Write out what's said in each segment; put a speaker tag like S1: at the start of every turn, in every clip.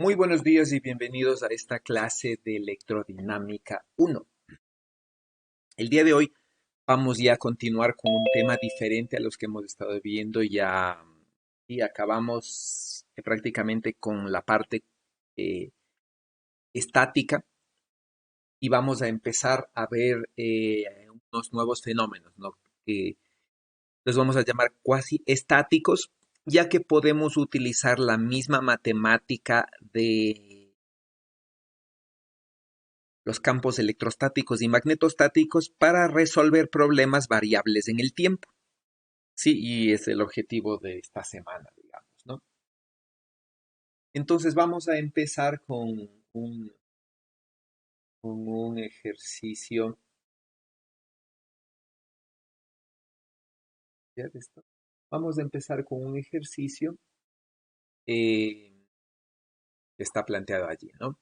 S1: Muy buenos días y bienvenidos a esta clase de electrodinámica 1. El día de hoy vamos ya a continuar con un tema diferente a los que hemos estado viendo ya y acabamos prácticamente con la parte eh, estática y vamos a empezar a ver unos nuevos fenómenos, ¿no? Que los vamos a llamar cuasi estáticos, ya que podemos utilizar la misma matemática de los campos electrostáticos y magnetostáticos para resolver problemas variables en el tiempo. Sí, y es el objetivo de esta semana, digamos, ¿no? Entonces vamos a empezar con un ejercicio. ¿Ya de esto? Vamos a empezar con un ejercicio que está planteado allí, ¿no?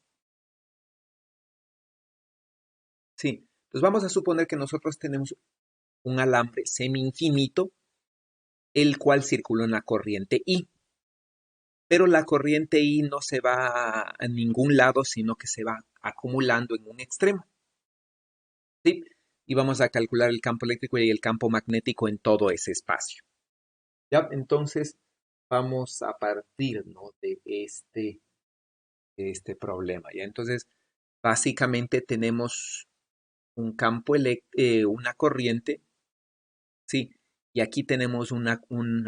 S1: Sí, entonces vamos a suponer que nosotros tenemos un alambre semi-infinito, el cual circula una corriente I. Pero la corriente I no se va a ningún lado, sino que se va acumulando en un extremo, ¿sí? Y vamos a calcular el campo eléctrico y el campo magnético en todo ese espacio. ¿Ya? Entonces, vamos a partir, ¿no? de este problema, ¿ya? Entonces, básicamente tenemos una corriente, ¿sí? Y aquí tenemos un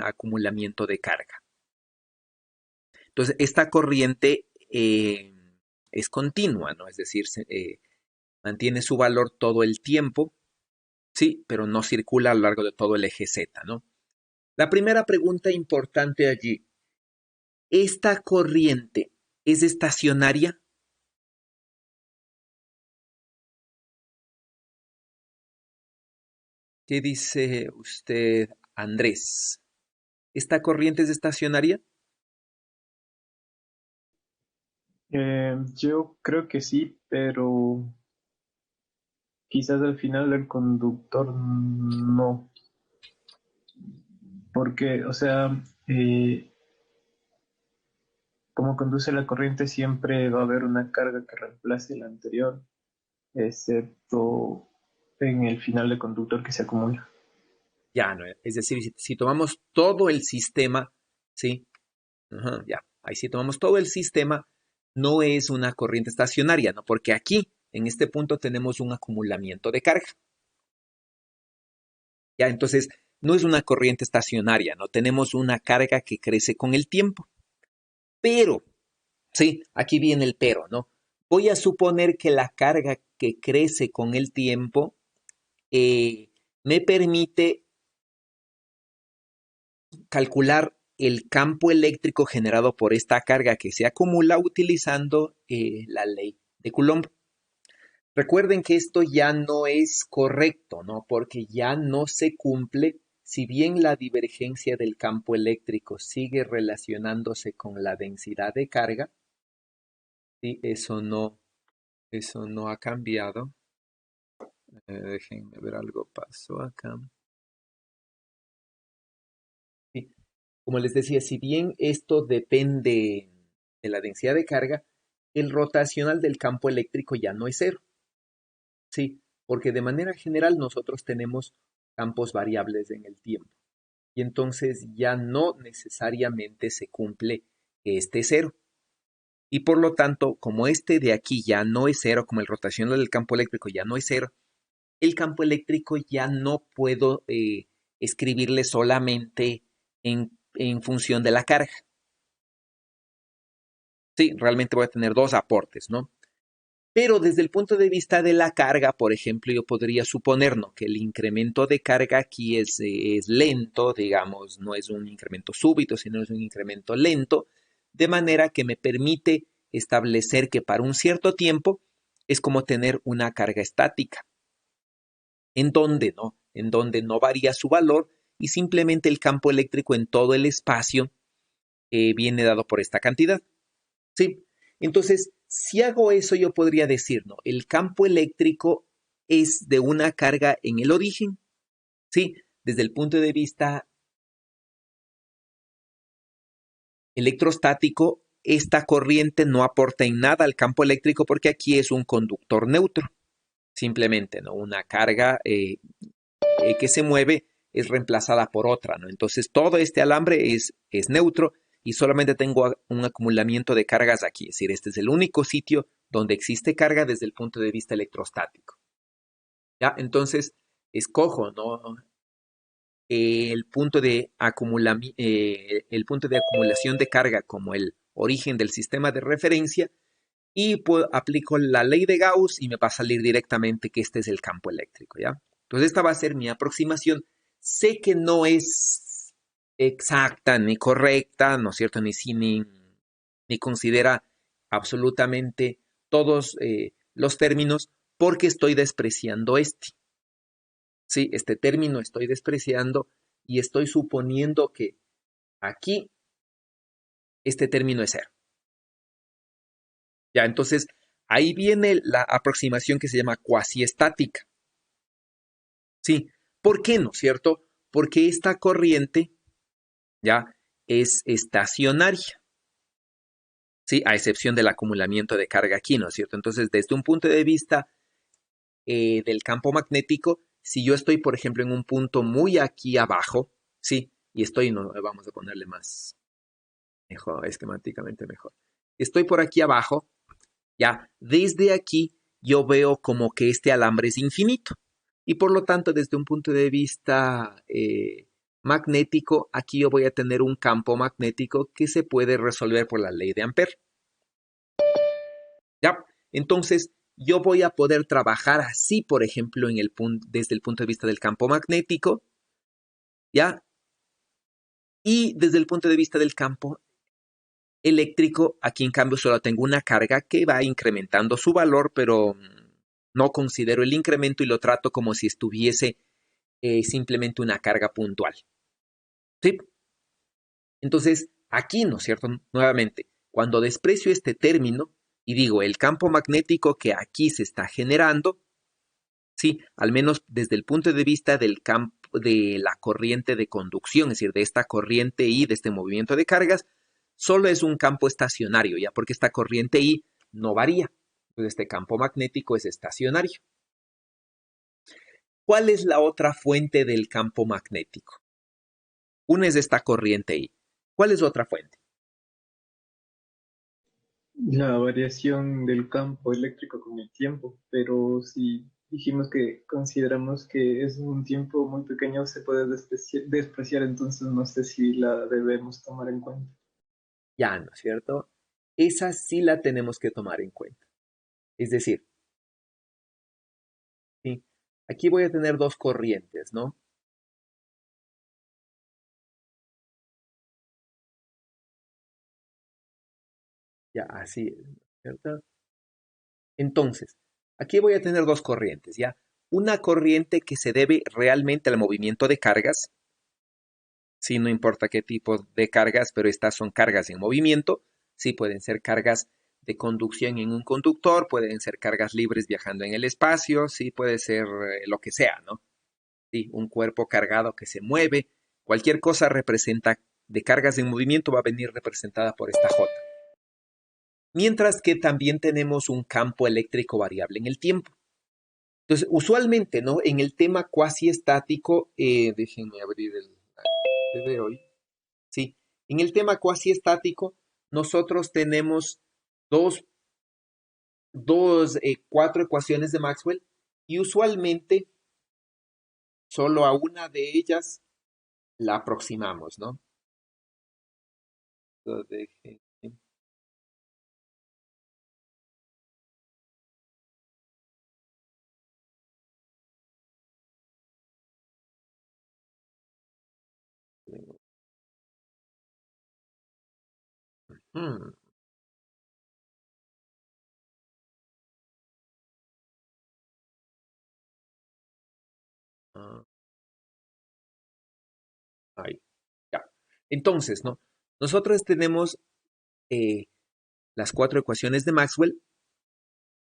S1: acumulamiento de carga. Entonces, esta corriente es continua, ¿no? Es decir, mantiene su valor todo el tiempo, sí, pero no circula a lo largo de todo el eje Z, ¿no? La primera pregunta importante allí, ¿esta corriente es estacionaria? ¿Qué dice usted, Andrés? ¿Esta corriente es estacionaria?
S2: Yo creo que sí, pero quizás al final el conductor no, porque, o sea, como conduce la corriente siempre va a haber una carga que reemplace la anterior, excepto en el final del conductor que se acumula.
S1: Ya, no. Es decir, si tomamos todo el sistema, ¿sí? Ajá, ya. Ahí si tomamos todo el sistema, no es una corriente estacionaria, ¿no? Porque aquí, en este punto, tenemos un acumulamiento de carga. Ya, entonces, no es una corriente estacionaria, ¿no? Tenemos una carga que crece con el tiempo. Pero, sí, aquí viene el pero, ¿no? Voy a suponer que la carga que crece con el tiempo me permite calcular el campo eléctrico generado por esta carga que se acumula utilizando la ley de Coulomb. Recuerden que esto ya no es correcto, ¿no? Porque ya no se cumple, si bien la divergencia del campo eléctrico sigue relacionándose con la densidad de carga, ¿sí? Eso no ha cambiado. Déjenme ver, algo pasó acá. Sí. Como les decía, si bien esto depende de la densidad de carga, el rotacional del campo eléctrico ya no es cero. Sí, porque de manera general nosotros tenemos campos variables en el tiempo. Y entonces ya no necesariamente se cumple que esté cero. Y por lo tanto, como este de aquí ya no es cero, como el rotacional del campo eléctrico ya no es cero, el campo eléctrico ya no puedo escribirle solamente en función de la carga. Sí, realmente voy a tener dos aportes, ¿no? Pero desde el punto de vista de la carga, por ejemplo, yo podría suponer, ¿no?, que el incremento de carga aquí es lento, digamos, no es un incremento súbito, sino es un incremento lento, de manera que me permite establecer que para un cierto tiempo es como tener una carga estática, en donde no varía su valor y simplemente el campo eléctrico en todo el espacio viene dado por esta cantidad. Sí, entonces, si hago eso, yo podría decir, ¿no? El campo eléctrico es de una carga en el origen, ¿sí? Desde el punto de vista electrostático, esta corriente no aporta en nada al campo eléctrico porque aquí es un conductor neutro. Simplemente, ¿no? Una carga que se mueve es reemplazada por otra, ¿no? Entonces todo este alambre es neutro y solamente tengo un acumulamiento de cargas aquí. Es decir, este es el único sitio donde existe carga desde el punto de vista electrostático. ¿Ya? Entonces escojo, ¿no? El punto de el punto de acumulación de carga como el origen del sistema de referencia y pues, aplico la ley de Gauss y me va a salir directamente que este es el campo eléctrico, ¿ya? Entonces esta va a ser mi aproximación. Sé que no es exacta ni correcta, ¿no es cierto? Ni considera absolutamente todos los términos porque estoy despreciando este. Sí, este término estoy despreciando y estoy suponiendo que aquí este término es cero. Ya, entonces ahí viene la aproximación que se llama cuasiestática. Sí, ¿por qué no, cierto? Porque esta corriente ya es estacionaria. Sí, a excepción del acumulamiento de carga aquí, ¿no es cierto? Entonces, desde un punto de vista del campo magnético, si yo estoy, por ejemplo, en un punto muy aquí abajo, sí, y estoy, no, vamos a ponerle más mejor, esquemáticamente mejor. Estoy por aquí abajo, ya, desde aquí yo veo como que este alambre es infinito. Y por lo tanto, desde un punto de vista magnético, aquí yo voy a tener un campo magnético que se puede resolver por la ley de Ampère. ¿Ya? Entonces, yo voy a poder trabajar así, por ejemplo, desde el punto de vista del campo magnético, ¿ya? Y desde el punto de vista del campo eléctrico, aquí en cambio solo tengo una carga que va incrementando su valor, pero no considero el incremento y lo trato como si estuviese simplemente una carga puntual. ¿Sí? Entonces, aquí, ¿no es cierto? Nuevamente, cuando desprecio este término y digo el campo magnético que aquí se está generando, sí, al menos desde el punto de vista del campo de la corriente de conducción, es decir, de esta corriente I, de este movimiento de cargas, solo es un campo estacionario, ya porque esta corriente I no varía. Entonces, este campo magnético es estacionario. ¿Cuál es la otra fuente del campo magnético? Una es esta corriente I. ¿Cuál es otra fuente?
S2: La variación del campo eléctrico con el tiempo, pero si dijimos que consideramos que es un tiempo muy pequeño, se puede despreciar, entonces no sé si la debemos tomar en cuenta.
S1: Ya, ¿no es cierto? Esa sí la tenemos que tomar en cuenta. Es decir, ¿sí? Aquí voy a tener dos corrientes, ¿no? Ya, así es, ¿no es cierto? Entonces, aquí voy a tener dos corrientes, ¿ya? Una corriente que se debe realmente al movimiento de cargas, sí, no importa qué tipo de cargas, pero estas son cargas en movimiento, sí, pueden ser cargas de conducción en un conductor, pueden ser cargas libres viajando en el espacio, sí, puede ser lo que sea, ¿no? Sí, un cuerpo cargado que se mueve, cualquier cosa representa de cargas en movimiento va a venir representada por esta J. Mientras que también tenemos un campo eléctrico variable en el tiempo. Entonces, usualmente, ¿no? En el tema cuasi estático, déjenme abrir el de hoy. Sí, en el tema cuasi estático, nosotros tenemos dos, cuatro ecuaciones de Maxwell y usualmente solo a una de ellas la aproximamos, ¿no? Entonces, hmm, ah, ahí, ya. Entonces, ¿no? Nosotros tenemos eh, las cuatro ecuaciones de Maxwell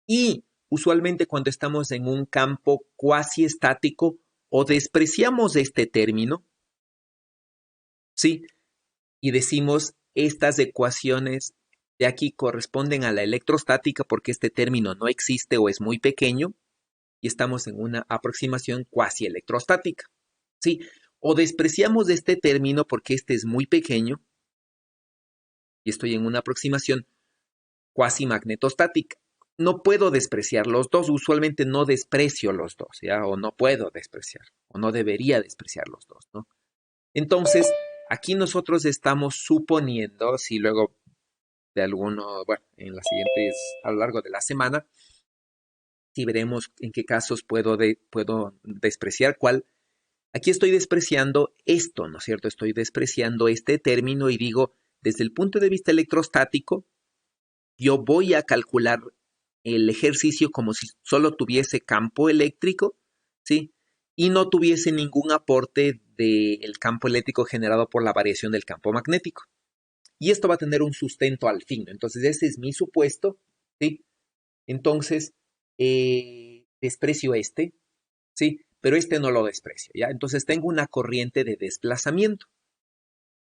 S1: y usualmente cuando estamos en un campo cuasi estático o despreciamos este término, ¿sí? Y decimos estas ecuaciones de aquí corresponden a la electrostática porque este término no existe o es muy pequeño y estamos en una aproximación cuasi electrostática. ¿Sí? O despreciamos este término porque este es muy pequeño y estoy en una aproximación cuasi magnetostática. No puedo despreciar los dos, usualmente no desprecio los dos, ¿ya? O no puedo despreciar, o no debería despreciar los dos, ¿no? Entonces, aquí nosotros estamos suponiendo, si luego de alguno, bueno, en las siguientes, a lo largo de la semana, si veremos en qué casos puedo despreciar cuál. Aquí estoy despreciando esto, ¿no es cierto? Estoy despreciando este término y digo, desde el punto de vista electrostático, yo voy a calcular el ejercicio como si solo tuviese campo eléctrico, ¿sí? Y no tuviese ningún aporte del campo eléctrico generado por la variación del campo magnético. Y esto va a tener un sustento al fin. Entonces, ese es mi supuesto, ¿sí? Entonces, desprecio este, ¿sí? Pero este no lo desprecio, ¿ya? Entonces, tengo una corriente de desplazamiento,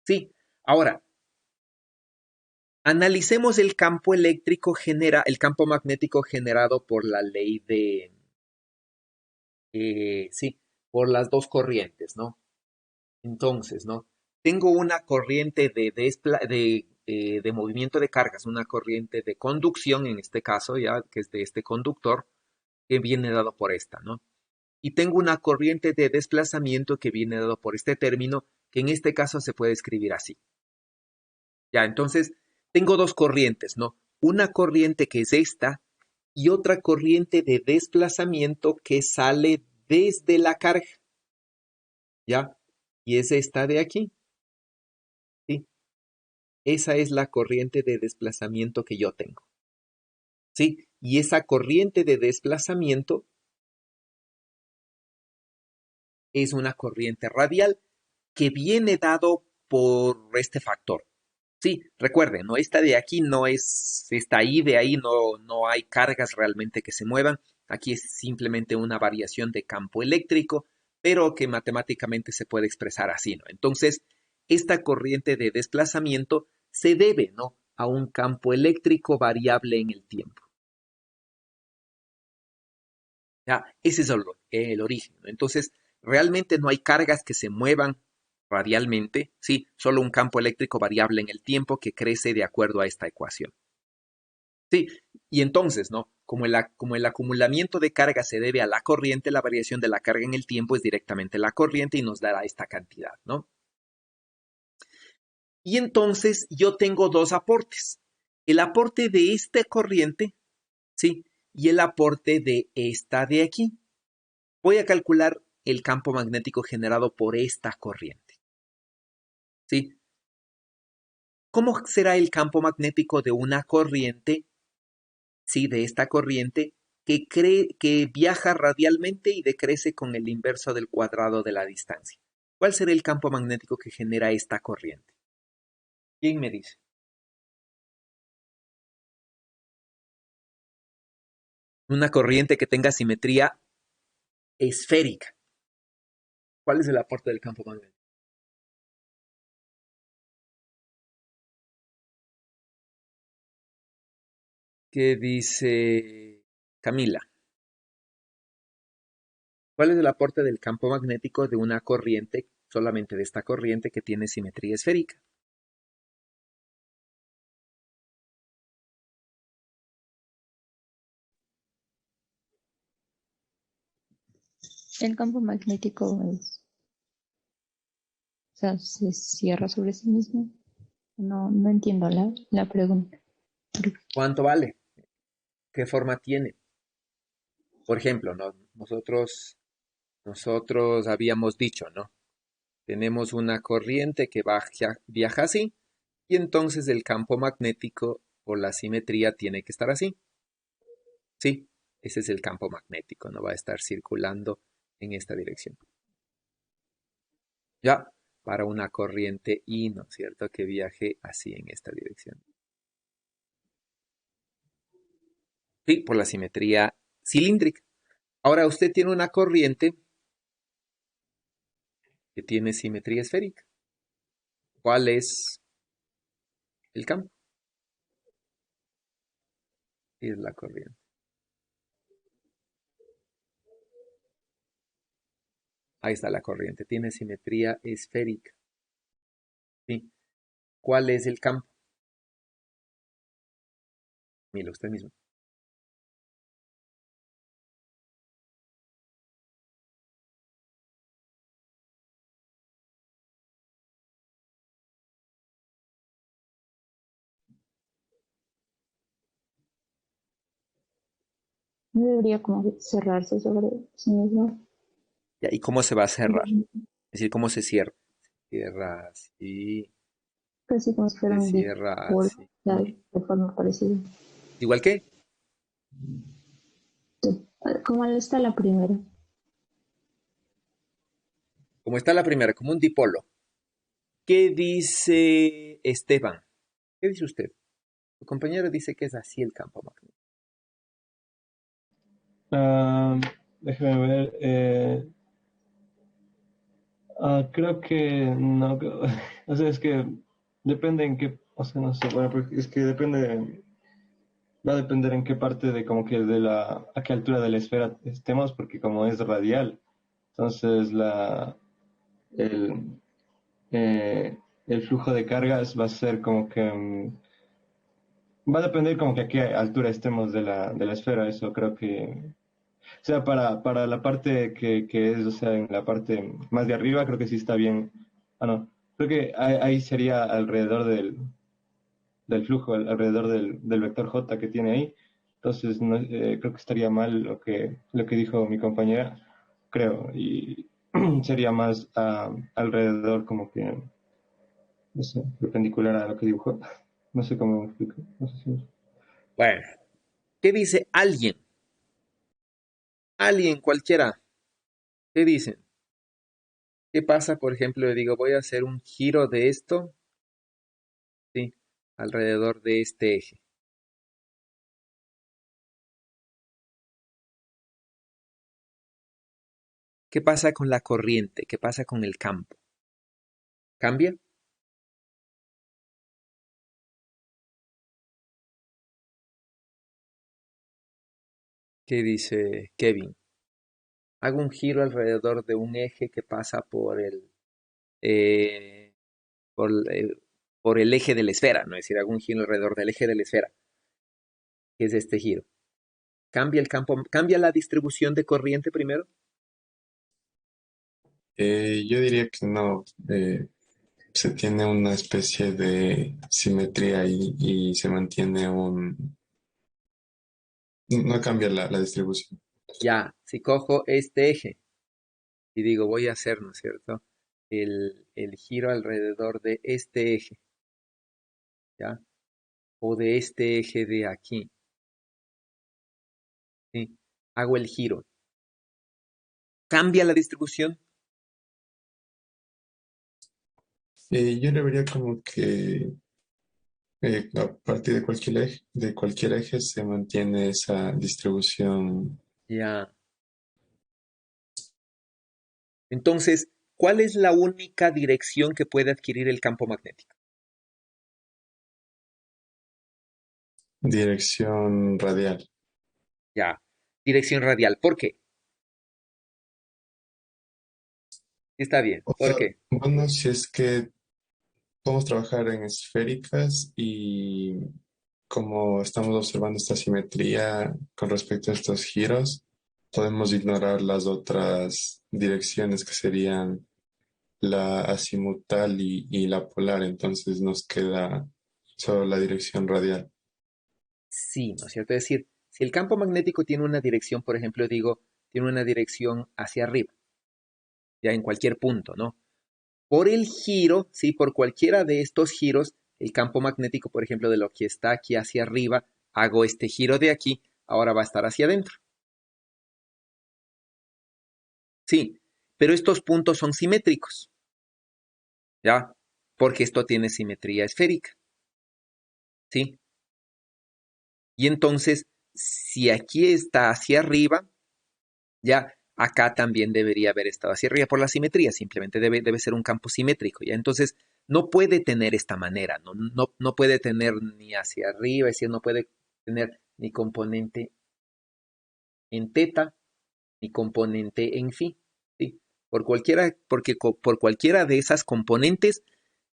S1: ¿sí? Ahora, analicemos el campo eléctrico el campo magnético generado por la ley sí, por las dos corrientes, ¿no? Entonces, ¿no? Tengo una corriente de movimiento de cargas, una corriente de conducción, en este caso, ya, que es de este conductor, que viene dado por esta, ¿no? Y tengo una corriente de desplazamiento que viene dado por este término, que en este caso se puede escribir así. Ya, entonces, tengo dos corrientes, ¿no? Una corriente que es esta y otra corriente de desplazamiento que sale desde la carga, ¿ya? Y es esta de aquí, ¿sí? Esa es la corriente de desplazamiento que yo tengo, ¿sí? Y esa corriente de desplazamiento es una corriente radial que viene dado por este factor. Sí, recuerden, ¿no? Esta de aquí no es, esta I de ahí no hay cargas realmente que se muevan. Aquí es simplemente una variación de campo eléctrico, pero que matemáticamente se puede expresar así, ¿no? Entonces, esta corriente de desplazamiento se debe, ¿no? A un campo eléctrico variable en el tiempo. ¿Ya? Ese es el origen, ¿no? Entonces, realmente no hay cargas que se muevan radialmente, sí, solo un campo eléctrico variable en el tiempo que crece de acuerdo a esta ecuación. Sí, y entonces, ¿no? Como el acumulamiento de carga se debe a la corriente, la variación de la carga en el tiempo es directamente la corriente y nos dará esta cantidad, ¿no? Y entonces yo tengo dos aportes. El aporte de esta corriente, ¿sí? Y el aporte de esta de aquí. Voy a calcular el campo magnético generado por esta corriente, ¿sí? ¿Cómo será el campo magnético de una corriente, sí, de esta corriente que viaja radialmente y decrece con el inverso del cuadrado de la distancia? ¿Cuál será el campo magnético que genera esta corriente? ¿Quién me dice? Una corriente que tenga simetría esférica. ¿Cuál es el aporte del campo magnético? ¿Qué dice Camila? ¿Cuál es el aporte del campo magnético de una corriente, solamente de esta corriente que tiene simetría esférica?
S3: El campo magnético o sea, se cierra sobre sí mismo. No entiendo la pregunta.
S1: ¿Cuánto vale? ¿Qué forma tiene? Por ejemplo, ¿no? Nosotros habíamos dicho, ¿no? Tenemos una corriente que viaja así y entonces el campo magnético por la simetría tiene que estar así. Sí, ese es el campo magnético, no va a estar circulando en esta dirección. Ya, para una corriente I, ¿no es cierto? Que viaje así en esta dirección. Sí, por la simetría cilíndrica. Ahora usted tiene una corriente que tiene simetría esférica. ¿Cuál es el campo? Sí, es la corriente. Ahí está la corriente. Tiene simetría esférica. ¿Sí? ¿Cuál es el campo? Mira usted mismo.
S3: No debería como que cerrarse sobre sí mismo.
S1: Ya, ¿y cómo se va a cerrar? Es decir, ¿cómo se cierra? Cierra así,
S3: Casi como si fuera
S1: se
S3: un
S1: cierra
S3: dipolo,
S1: así.
S3: de forma parecida.
S1: ¿Igual que?
S3: Sí. ¿Cómo está la primera?
S1: Como está la primera, como un dipolo. ¿Qué dice Esteban? ¿Qué dice usted? Su compañero dice que es así el campo magnético.
S4: Ah, déjame ver. Creo que no. O sea, es que depende en qué. O sea, no sé. Bueno, porque es que depende. Va a depender en qué parte de como que de la. A qué altura de la esfera estemos, porque como es radial, entonces el, el flujo de cargas va a ser como que. Va a depender como que a qué altura estemos de la esfera. Eso creo que. O sea, para la parte que es, o sea, en la parte más de arriba, creo que sí está bien. No. Creo que ahí sería alrededor del flujo, alrededor del vector J que tiene ahí. Entonces, no, creo que estaría mal lo que dijo mi compañera, creo. Y sería más alrededor, como que, no sé, perpendicular a lo que dibujó. No sé cómo me explico. No sé si...
S1: Bueno, ¿qué dice alguien? Alguien cualquiera. ¿Qué dicen? ¿Qué pasa, por ejemplo, yo digo, voy a hacer un giro de esto, ¿sí? Alrededor de este eje. ¿Qué pasa con la corriente? ¿Qué pasa con el campo? ¿Cambia? ¿Qué dice Kevin? Hago un giro alrededor de un eje que pasa eh, por, eh, por el eje de la esfera, ¿no? Es decir, hago un giro alrededor del eje de la esfera, que es este giro. ¿Cambia el campo? ¿Cambia la distribución de corriente primero?
S5: Yo diría que no. Se tiene una especie de simetría ahí y se mantiene un... No cambia la distribución.
S1: Ya, si cojo este eje y digo, voy a hacer, ¿no es cierto? El giro alrededor de este eje, ¿ya? O de este eje de aquí, ¿sí? Hago el giro. ¿Cambia la distribución?
S5: Yo le vería como que a partir de cualquier eje se mantiene esa distribución.
S1: Ya. Entonces, ¿cuál es la única dirección que puede adquirir el campo magnético?
S5: Dirección radial.
S1: Ya. Dirección radial. ¿Por qué? Está bien.
S5: O
S1: ¿Por
S5: sea,
S1: qué?
S5: bueno, si es que podemos trabajar en esféricas y como estamos observando esta simetría con respecto a estos giros, podemos ignorar las otras direcciones que serían la azimutal y la polar, entonces nos queda solo la dirección radial.
S1: Sí, ¿no es cierto? Es decir, si el campo magnético tiene una dirección, por ejemplo, digo, tiene una dirección hacia arriba, ya en cualquier punto, ¿no? Por el giro, sí, por cualquiera de estos giros, el campo magnético, por ejemplo, de lo que está aquí hacia arriba, hago este giro de aquí, ahora va a estar hacia adentro. Sí, pero estos puntos son simétricos, ¿ya? Porque esto tiene simetría esférica, ¿sí? Y entonces, si aquí está hacia arriba, ya acá también debería haber estado hacia arriba por la simetría, simplemente debe ser un campo simétrico, ¿ya? Entonces, no puede tener esta manera, no puede tener ni hacia arriba, es decir, no puede tener ni componente en teta, ni componente en phi, ¿sí? Por cualquiera de esas componentes,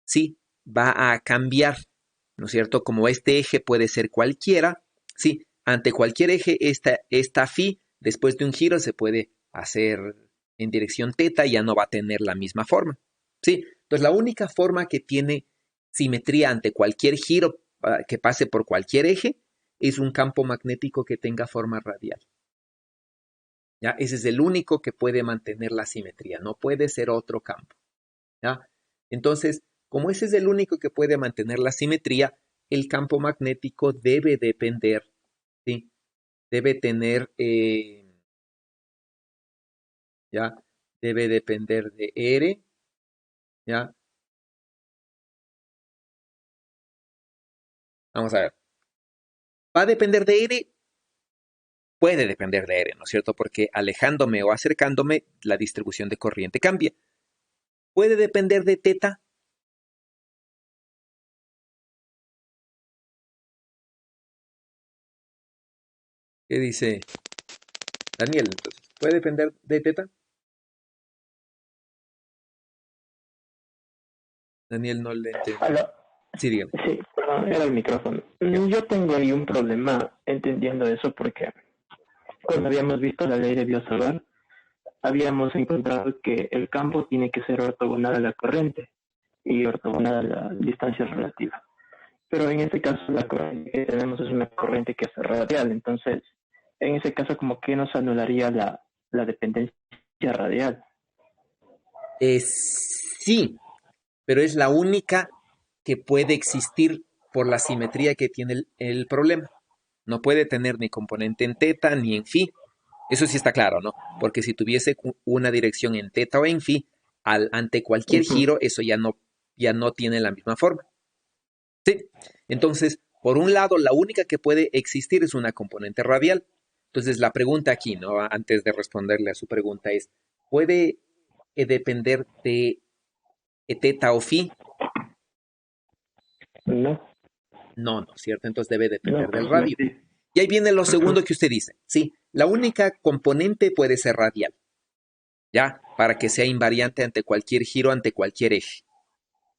S1: sí, va a cambiar, ¿no es cierto? Como este eje puede ser cualquiera, sí, ante cualquier eje, esta phi, después de un giro, se puede hacer en dirección teta y ya no va a tener la misma forma, ¿sí? Entonces, la única forma que tiene simetría ante cualquier giro que pase por cualquier eje es un campo magnético que tenga forma radial. ¿Ya? Ese es el único que puede mantener la simetría, no puede ser otro campo. ¿Ya? Entonces, como ese es el único que puede mantener la simetría, el campo magnético debe depender, ¿sí? Debe tener, ¿ya? Debe depender de R, ¿ya? Vamos a ver. ¿Va a depender de R? Puede depender de R, ¿no es cierto? Porque alejándome o acercándome, la distribución de corriente cambia. ¿Puede depender de teta? ¿Qué dice Daniel? Entonces, ¿puede depender de teta? Daniel no le entendió.
S6: Aló.
S1: Sí, dígame.
S6: Sí, perdón, era el micrófono. Yo tengo ahí un problema entendiendo eso porque cuando habíamos visto la ley de Biot-Savart, habíamos encontrado que el campo tiene que ser ortogonal a la corriente y ortogonal a la distancia relativa. Pero en este caso la corriente que tenemos es una corriente que es radial, entonces en ese caso como que nos anularía la dependencia radial.
S1: Sí, pero es la única que puede existir por la simetría que tiene el problema. No puede tener ni componente en teta ni en phi. Eso sí está claro, ¿no? Porque si tuviese una dirección en teta o en phi, ante cualquier giro, eso ya no tiene la misma forma. ¿Sí? Entonces, por un lado, la única que puede existir es una componente radial. Entonces, la pregunta aquí, ¿no? Antes de responderle a su pregunta es, ¿puede depender de teta o phi?
S6: No,
S1: No, no, ¿cierto? Entonces debe depender
S6: no,
S1: del
S6: pues no
S1: radio.
S6: existe.
S1: Y ahí viene lo segundo que usted dice. Sí, la única componente puede ser radial, ¿ya? Para que sea invariante ante cualquier giro, ante cualquier eje.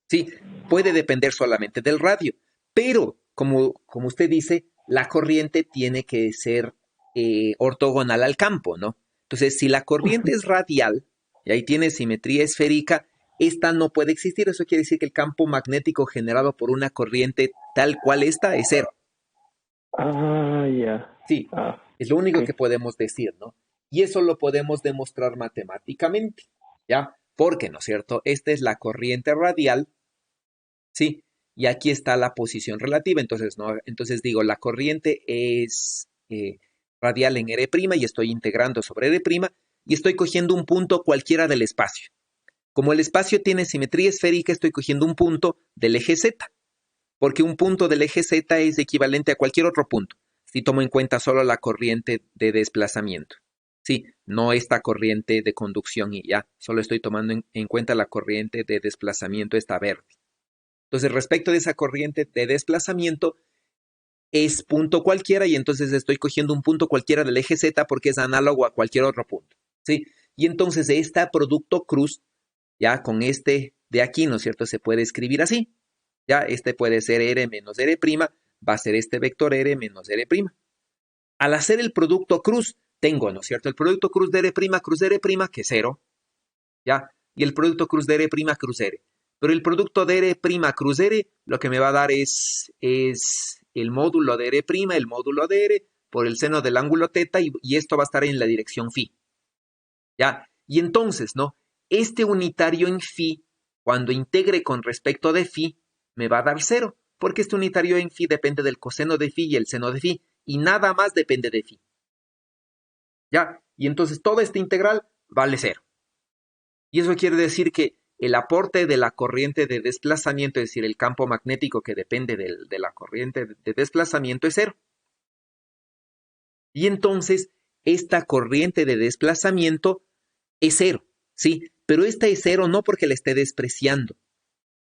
S1: Sí, puede depender solamente del radio, pero como usted dice, la corriente tiene que ser ortogonal al campo, ¿no? Entonces, si la corriente es radial, y ahí tiene simetría esférica, esta no puede existir. Eso quiere decir que el campo magnético generado por una corriente tal cual esta es cero.
S6: Ah, ya.
S1: Sí,
S6: Ah,
S1: es lo único
S6: ok.
S1: que podemos decir, ¿no? Y eso lo podemos demostrar matemáticamente, ¿ya? Porque, ¿no es cierto? Esta es la corriente radial, ¿sí? Y aquí está la posición relativa, entonces, ¿no? Entonces digo, la corriente es radial en R' y estoy integrando sobre R' y estoy cogiendo un punto cualquiera del espacio. Como el espacio tiene simetría esférica, estoy cogiendo un punto del eje Z, porque un punto del eje Z es equivalente a cualquier otro punto, si tomo en cuenta solo la corriente de desplazamiento. Sí, no esta corriente de conducción y ya, solo estoy tomando en cuenta la corriente de desplazamiento, esta verde. Entonces, respecto de esa corriente de desplazamiento, es punto cualquiera y entonces estoy cogiendo un punto cualquiera del eje Z porque es análogo a cualquier otro punto, ¿sí? Y entonces este producto cruz, ya con este de aquí, ¿no es cierto? Se puede escribir así, ya, este puede ser R menos R', va a ser este vector R menos R'. Al hacer el producto cruz, tengo, ¿no es cierto? El producto cruz de R', cruz de R', que es 0, ¿ya? Y el producto cruz de R', cruz R. Pero el producto de R' cruz R, lo que me va a dar es el módulo de R', el módulo de R, por el seno del ángulo teta, y esto va a estar en la dirección phi, ¿ya? Y entonces, ¿no? Este unitario en phi, cuando integre con respecto de phi, me va a dar 0, porque este unitario en phi depende del coseno de phi y el seno de phi, y nada más depende de phi, ¿ya? Y entonces todo este integral vale 0. Y eso quiere decir que el aporte de la corriente de desplazamiento, es decir, el campo magnético que depende de la corriente de desplazamiento, es 0. Y entonces esta corriente de desplazamiento es 0, ¿sí? Pero esta es 0 no porque la esté despreciando,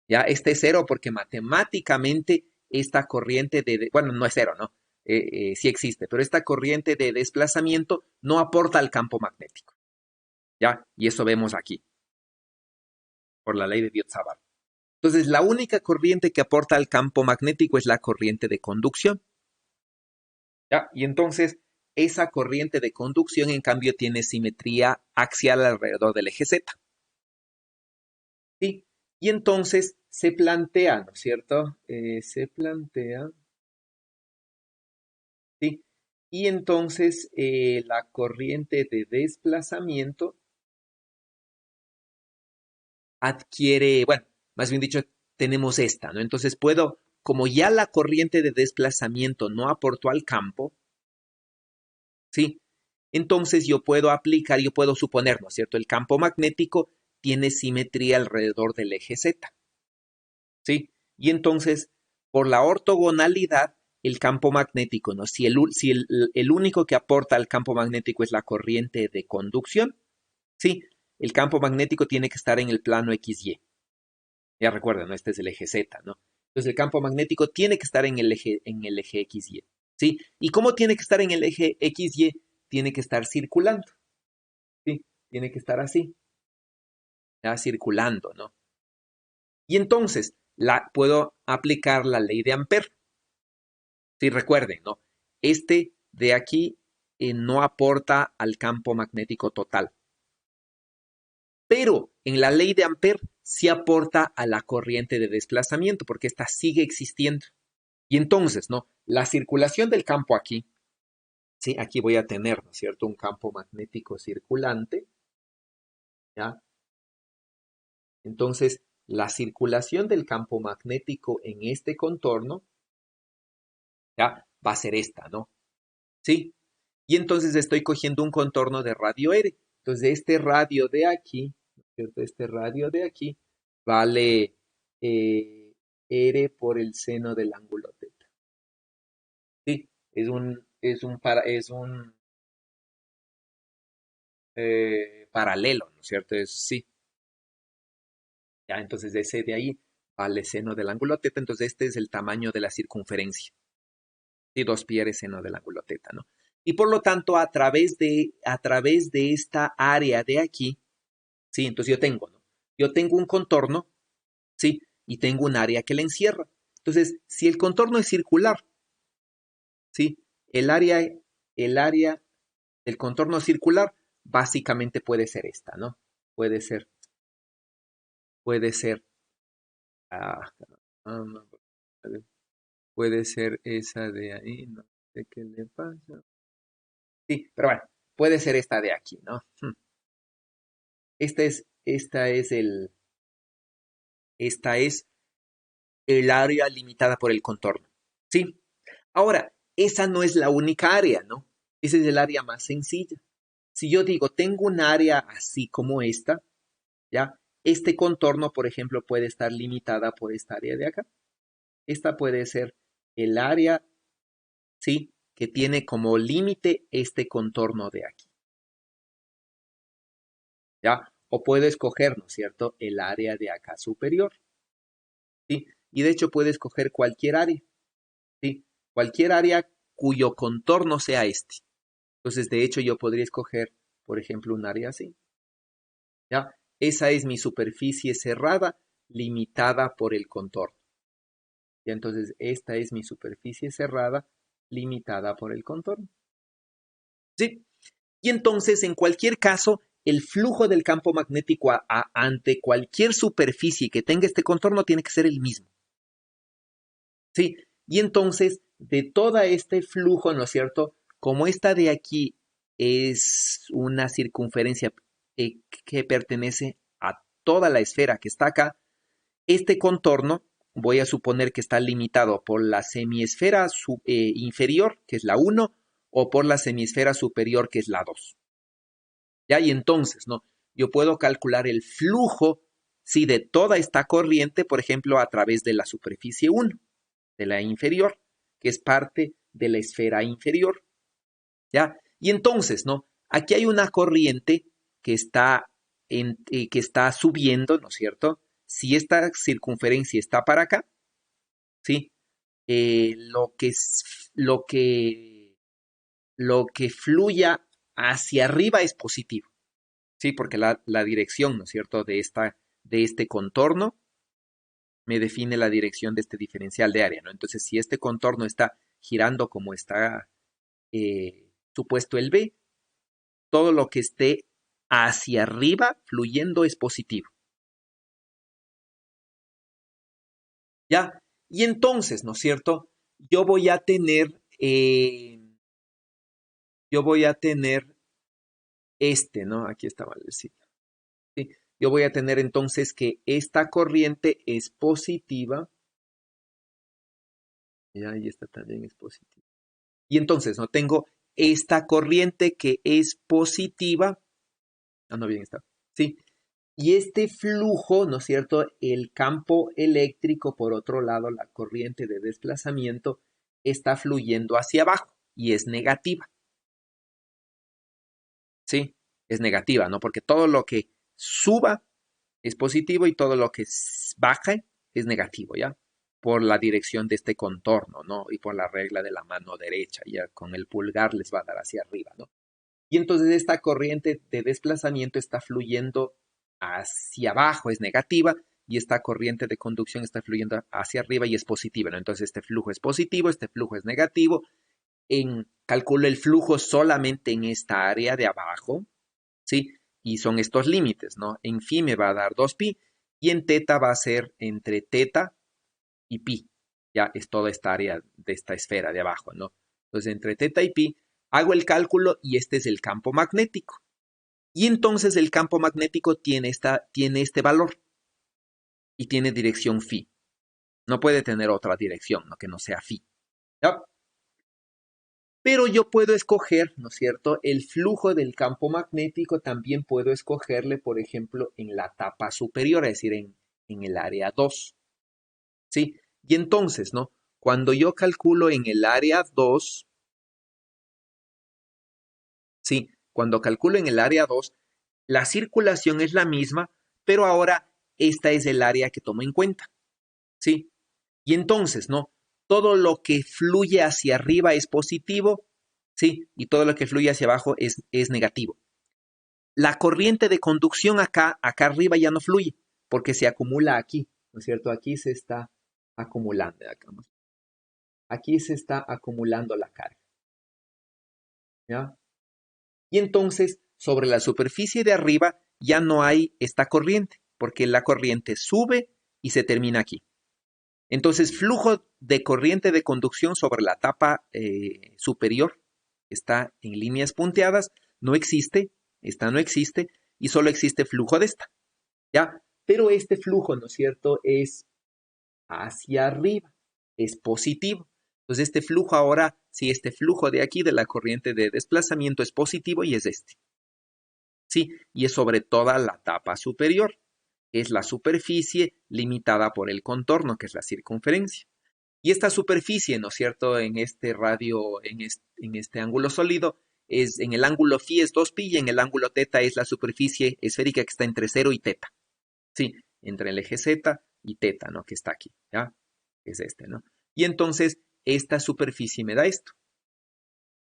S1: ¿ya? Esta es 0 porque matemáticamente esta corriente bueno, no es 0, ¿no? sí existe, pero esta corriente de desplazamiento no aporta al campo magnético, ¿ya? Y eso vemos aquí, por la ley de Biot-Savart. Entonces, la única corriente que aporta al campo magnético es la corriente de conducción, ¿ya? Y entonces, esa corriente de conducción, en cambio, tiene simetría axial alrededor del eje Z, ¿sí? Y entonces se plantea, ¿no es cierto? Se plantea, ¿sí? Y entonces la corriente de desplazamiento adquiere, bueno, más bien dicho, tenemos esta, ¿no? Entonces puedo, como ya la corriente de desplazamiento no aportó al campo, ¿sí? Entonces yo puedo suponer, ¿no es cierto? El campo magnético tiene simetría alrededor del eje Z, ¿sí? Y entonces, por la ortogonalidad, el campo magnético, ¿no? Si el único que aporta al campo magnético es la corriente de conducción, ¿sí? El campo magnético tiene que estar en el plano XY. Ya recuerden, ¿no? Este es el eje Z, ¿no? Entonces el campo magnético tiene que estar en el eje XY, ¿sí? ¿Y cómo tiene que estar en el eje XY? Tiene que estar circulando, ¿sí? Tiene que estar así, ya circulando, ¿no? Y entonces puedo aplicar la ley de Ampère. Sí, recuerden, ¿no? Este de aquí no aporta al campo magnético total, pero en la ley de Ampère sí aporta a la corriente de desplazamiento, porque esta sigue existiendo. Y entonces, ¿no? La circulación del campo aquí, ¿sí? Aquí voy a tener, ¿no es cierto? Un campo magnético circulante, ¿ya? Entonces, la circulación del campo magnético en este contorno, ¿ya? Va a ser esta, ¿no? ¿Sí? Y entonces estoy cogiendo un contorno de radio R. Entonces, este radio de aquí, ¿no es cierto? Este radio de aquí vale R por el seno del ángulo teta. Sí, es un paralelo, ¿no es cierto? Sí. Ya, entonces ese de ahí vale seno del ángulo teta, entonces este es el tamaño de la circunferencia. Y 2πr seno del ángulo teta, ¿no? Y por lo tanto, a través de esta área de aquí, ¿sí? Entonces yo tengo, ¿no? Yo tengo un contorno, ¿sí? Y tengo un área que la encierra. Entonces, si el contorno es circular, ¿sí? El área del contorno circular básicamente puede ser esta, ¿no? Puede ser, ah, no, puede ser esa de ahí, no sé qué le pasa. Sí, pero bueno, puede ser esta de aquí, ¿no? Esta es el área limitada por el contorno, ¿sí? Ahora, esa no es la única área, ¿no? Esa es el área más sencilla. Si yo digo, tengo un área así como esta, ¿ya? Este contorno, por ejemplo, puede estar limitada por esta área de acá. Esta puede ser el área, ¿sí? Que tiene como límite este contorno de aquí, ¿ya? O puedo escoger, ¿no es cierto?, el área de acá superior, ¿sí? Y de hecho puedo escoger cualquier área, ¿sí? Cualquier área cuyo contorno sea este. Entonces, de hecho, yo podría escoger, por ejemplo, un área así, ¿ya? Esa es mi superficie cerrada limitada por el contorno. Y entonces, esta es mi superficie cerrada limitada por el contorno, ¿sí? Y entonces, en cualquier caso, el flujo del campo magnético ante cualquier superficie que tenga este contorno tiene que ser el mismo, ¿sí? Y entonces, de todo este flujo, ¿no es cierto? Como esta de aquí es una circunferencia que pertenece a toda la esfera que está acá, este contorno voy a suponer que está limitado por la semiesfera inferior, que es la 1, o por la semiesfera superior, que es la 2. ¿Ya? Y entonces, ¿no? Yo puedo calcular el flujo, sí, de toda esta corriente, por ejemplo, a través de la superficie 1, de la inferior, que es parte de la esfera inferior, ¿ya? Y entonces, ¿no? Aquí hay una corriente que está subiendo, ¿no es cierto? Si esta circunferencia está para acá, ¿sí? lo que fluya hacia arriba es positivo, ¿sí? Porque la dirección, ¿no es cierto?, de este contorno me define la dirección de este diferencial de área, ¿no? Entonces, si este contorno está girando como está supuesto el B, todo lo que esté hacia arriba fluyendo es positivo. ¿Ya? Y entonces, ¿no es cierto? Yo voy a tener ¿no? Aquí está mal el sitio. ¿Sí? Yo voy a tener entonces que esta corriente es positiva. Ya, y esta también es positiva. Y entonces, ¿no? Tengo esta corriente que es positiva. Ah, no, bien está. Sí. Y este flujo, ¿no es cierto? El campo eléctrico, por otro lado, la corriente de desplazamiento, está fluyendo hacia abajo y es negativa. ¿Sí? Es negativa, ¿no? Porque todo lo que suba es positivo y todo lo que baja es negativo, ¿ya? Por la dirección de este contorno, ¿no? Y por la regla de la mano derecha, ya con el pulgar les va a dar hacia arriba, ¿no? Y entonces esta corriente de desplazamiento está fluyendo hacia abajo, es negativa, y esta corriente de conducción está fluyendo hacia arriba y es positiva, ¿no? Entonces este flujo es positivo, este flujo es negativo. Calculo el flujo solamente en esta área de abajo, ¿sí? Y son estos límites, ¿no? En phi me va a dar 2pi y en teta va a ser entre teta y pi. Ya es toda esta área de esta esfera de abajo, ¿no? Entonces entre teta y pi hago el cálculo y este es el campo magnético. Y entonces el campo magnético tiene este valor y tiene dirección phi. No puede tener otra dirección, ¿no? Que no sea phi. ¿Ya? Pero yo puedo escoger, ¿no es cierto? El flujo del campo magnético también puedo escogerle, por ejemplo, en la tapa superior, es decir, en el área 2. ¿Sí? Y entonces, ¿no? Cuando yo calculo en el área 2, ¿sí? Cuando calculo en el área 2, la circulación es la misma, pero ahora esta es el área que tomo en cuenta, ¿sí? Y entonces, ¿no? Todo lo que fluye hacia arriba es positivo, ¿sí? Y todo lo que fluye hacia abajo es negativo. La corriente de conducción acá arriba ya no fluye, porque se acumula aquí, ¿no es cierto? Aquí se está acumulando, aquí se está acumulando la carga, ¿ya? Y entonces, sobre la superficie de arriba ya no hay esta corriente, porque la corriente sube y se termina aquí. Entonces, flujo de corriente de conducción sobre la tapa superior, está en líneas punteadas, no existe, esta no existe, y solo existe flujo de esta, ¿ya? Pero este flujo, ¿no es cierto?, es hacia arriba, es positivo. Entonces, este flujo ahora, si este flujo de aquí de la corriente de desplazamiento es positivo y es este. Sí, y es sobre toda la tapa superior. Es la superficie limitada por el contorno, que es la circunferencia. Y esta superficie, ¿no es cierto?, en este radio, en este ángulo sólido, en el ángulo phi es 2pi y en el ángulo teta es la superficie esférica que está entre 0 y teta. Sí, entre el eje z y teta, ¿no?, que está aquí, ¿ya? Es este, ¿no? Y entonces, esta superficie me da esto.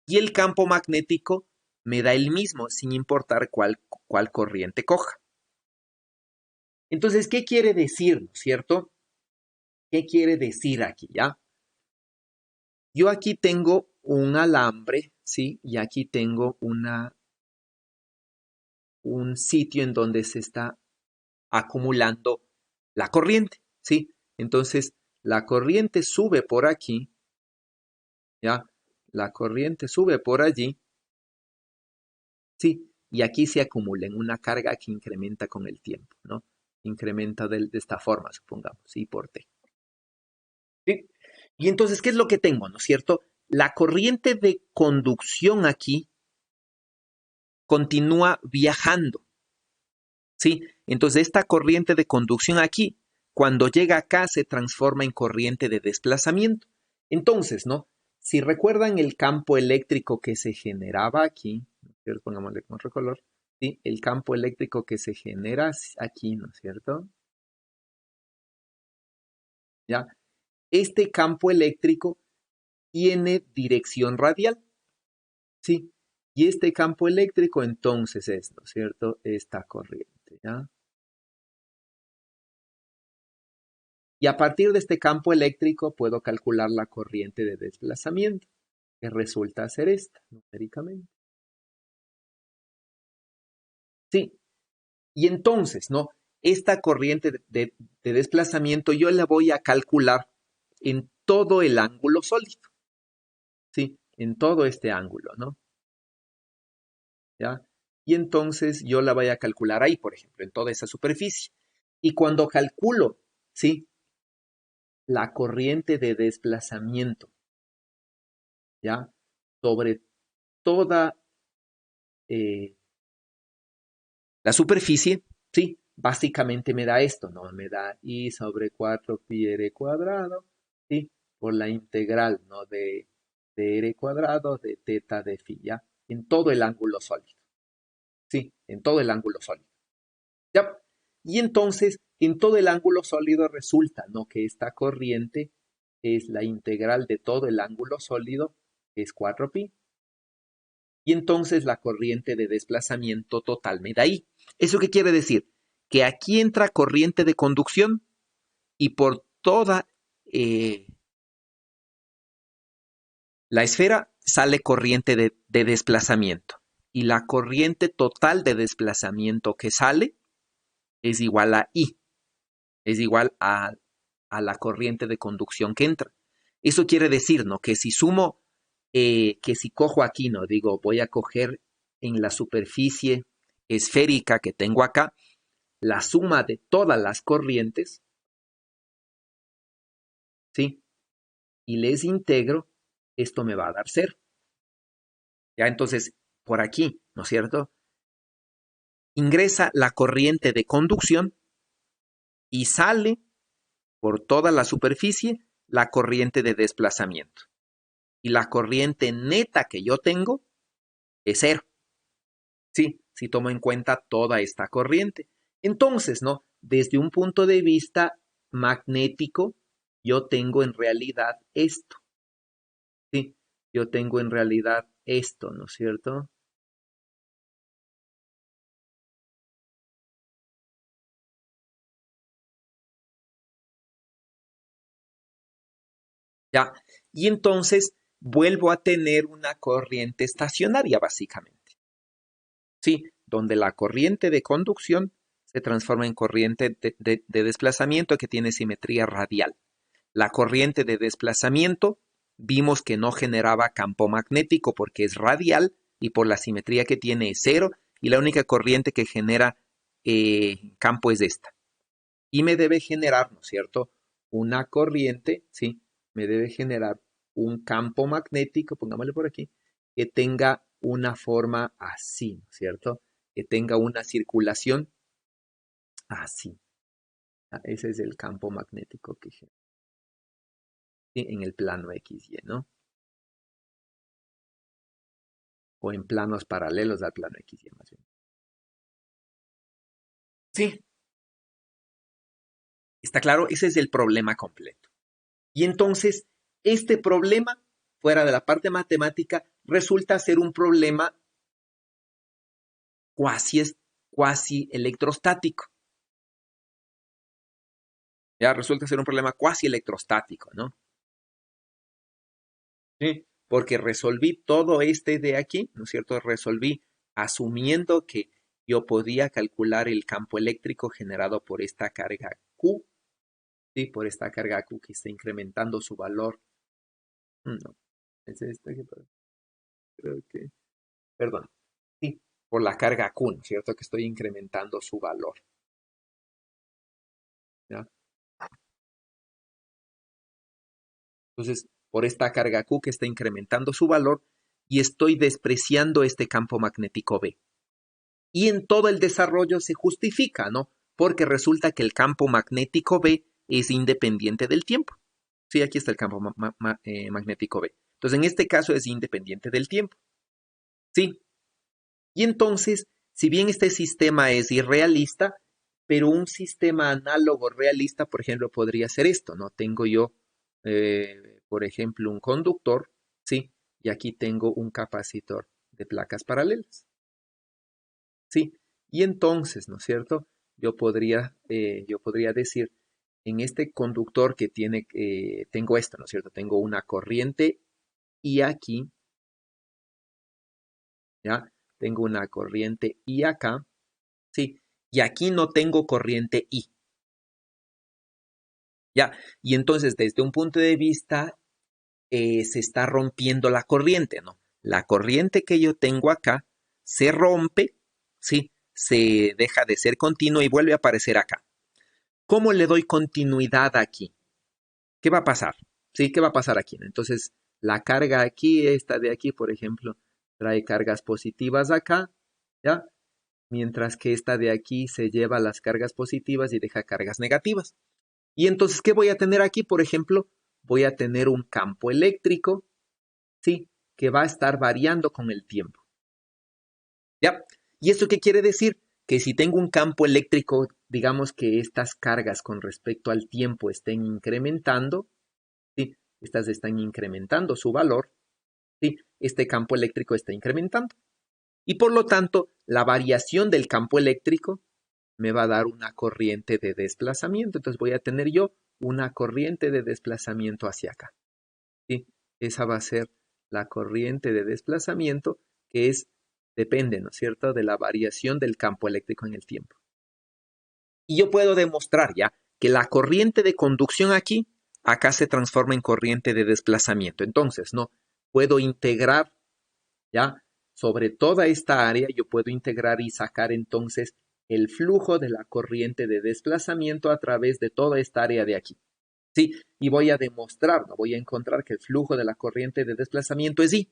S1: Y el campo magnético me da el mismo, sin importar cuál corriente coja. Entonces, ¿qué quiere decir, no es cierto? ¿Qué quiere decir aquí, ya? Yo aquí tengo un alambre, ¿sí? Y aquí tengo un sitio en donde se está acumulando la corriente, ¿sí? Entonces, la corriente sube por aquí, ¿ya? La corriente sube por allí, ¿sí? Y aquí se acumula en una carga que incrementa con el tiempo, ¿no? Incrementa de esta forma, supongamos, ¿sí? Por T. ¿Sí? Y entonces, ¿qué es lo que tengo, no es cierto? La corriente de conducción aquí continúa viajando, ¿sí? Entonces, esta corriente de conducción aquí, cuando llega acá, se transforma en corriente de desplazamiento. Entonces, ¿no? Si recuerdan el campo eléctrico que se generaba aquí, ¿no es cierto? Pongámosle con otro color, ¿sí? El campo eléctrico que se genera aquí, ¿no es cierto? ¿Ya? este campo eléctrico tiene dirección radial, ¿sí? Y este campo eléctrico entonces es, ¿no es cierto?, esta corriente, ¿ya? Y a partir de este campo eléctrico puedo calcular la corriente de desplazamiento, que resulta ser esta, numéricamente. Sí, y entonces, ¿no? Esta corriente de desplazamiento yo la voy a calcular en todo el ángulo sólido, ¿sí? En todo este ángulo, ¿no? ¿Ya? Y entonces yo la voy a calcular ahí, por ejemplo, en toda esa superficie. Y cuando calculo, ¿sí?, la corriente de desplazamiento, ¿ya?, sobre toda la superficie, ¿sí?, básicamente me da esto, ¿no? Me da I sobre 4 pi r cuadrado, ¿sí?, por la integral, ¿no?, de r cuadrado de teta de phi, ¿ya? En todo el ángulo sólido, ¿sí? En todo el ángulo sólido, ¿ya? Y entonces, en todo el ángulo sólido resulta, ¿no?, que esta corriente es la integral de todo el ángulo sólido, que es 4pi. Y entonces la corriente de desplazamiento total me da I. ¿Eso qué quiere decir? Que aquí entra corriente de conducción y por toda la esfera sale corriente de desplazamiento. Y la corriente total de desplazamiento que sale es igual a I. Es igual a la corriente de conducción que entra. Eso quiere decir, ¿no?, que si sumo, que si cojo aquí, ¿no?, digo, voy a coger en la superficie esférica que tengo acá, la suma de todas las corrientes, ¿sí?, y les integro, esto me va a dar 0. Ya, entonces, por aquí, ¿no es cierto?, ingresa la corriente de conducción y sale por toda la superficie la corriente de desplazamiento. Y la corriente neta que yo tengo es 0. Sí, si tomo en cuenta toda esta corriente. Entonces, ¿no?, desde un punto de vista magnético, yo tengo en realidad esto. Sí, yo tengo en realidad esto, ¿no es cierto? Ya, y entonces vuelvo a tener una corriente estacionaria, básicamente. Sí, donde la corriente de conducción se transforma en corriente de desplazamiento que tiene simetría radial. La corriente de desplazamiento vimos que no generaba campo magnético porque es radial y por la simetría que tiene es 0 y la única corriente que genera campo es esta. Y me debe generar, ¿no es cierto?, una corriente, ¿sí? Me debe generar un campo magnético, pongámosle por aquí, que tenga una forma así, ¿no es cierto?, que tenga una circulación así. Ese es el campo magnético que genera en el plano XY, ¿no? O en planos paralelos al plano XY, más bien. Sí, ¿está claro? Ese es el problema completo. Y entonces, este problema, fuera de la parte matemática, resulta ser un problema cuasi electrostático. Ya resulta ser un problema cuasi electrostático, ¿no? Sí, porque resolví todo este de aquí, ¿no es cierto? Resolví asumiendo que yo podía calcular el campo eléctrico generado por esta carga Q, ¿sí? Por esta carga Q que está incrementando su valor. No, es este que creo que, perdón, sí, por la carga Q, ¿no es cierto? Que estoy incrementando su valor, ¿ya? Entonces, por esta carga Q que está incrementando su valor y estoy despreciando este campo magnético B. Y en todo el desarrollo se justifica, ¿no? Porque resulta que el campo magnético B es independiente del tiempo. Sí, aquí está el campo magnético B. Entonces, en este caso es independiente del tiempo. Sí. Y entonces, si bien este sistema es irrealista, pero un sistema análogo realista, por ejemplo, podría ser esto, ¿no? Tengo yo por ejemplo, un conductor, ¿sí? Y aquí tengo un capacitor de placas paralelas, ¿sí? Y entonces, ¿no es cierto? Yo podría decir, en este conductor que tiene, tengo esto, ¿no es cierto? Tengo una corriente y aquí, ¿ya? Tengo una corriente y acá, ¿sí? Y aquí no tengo corriente I, ¿ya? Y entonces, desde un punto de vista, se está rompiendo la corriente, ¿no? La corriente que yo tengo acá se rompe, ¿sí? Se deja de ser continua y vuelve a aparecer acá. ¿Cómo le doy continuidad aquí? ¿Qué va a pasar? ¿Sí? ¿Qué va a pasar aquí? Entonces, la carga aquí, esta de aquí, por ejemplo, trae cargas positivas acá, ¿ya? Mientras que esta de aquí se lleva las cargas positivas y deja cargas negativas. Y entonces, ¿qué voy a tener aquí? Por ejemplo, voy a tener un campo eléctrico, ¿sí? Que va a estar variando con el tiempo. ¿Ya? ¿Y esto qué quiere decir? Que si tengo un campo eléctrico, digamos que estas cargas con respecto al tiempo estén incrementando, ¿sí? Estas están incrementando su valor, ¿sí? Este campo eléctrico está incrementando. Y por lo tanto, la variación del campo eléctrico me va a dar una corriente de desplazamiento. Entonces voy a tener yo una corriente de desplazamiento hacia acá, ¿sí? Esa va a ser la corriente de desplazamiento que depende, ¿no es cierto?, de la variación del campo eléctrico en el tiempo. Y yo puedo demostrar ya que la corriente de conducción aquí, acá se transforma en corriente de desplazamiento. Entonces, ¿no? Puedo integrar, ¿ya? Sobre toda esta área, yo puedo integrar y sacar entonces el flujo de la corriente de desplazamiento a través de toda esta área de aquí. ¿Sí? Y voy a demostrar, ¿no? Voy a encontrar que el flujo de la corriente de desplazamiento es I.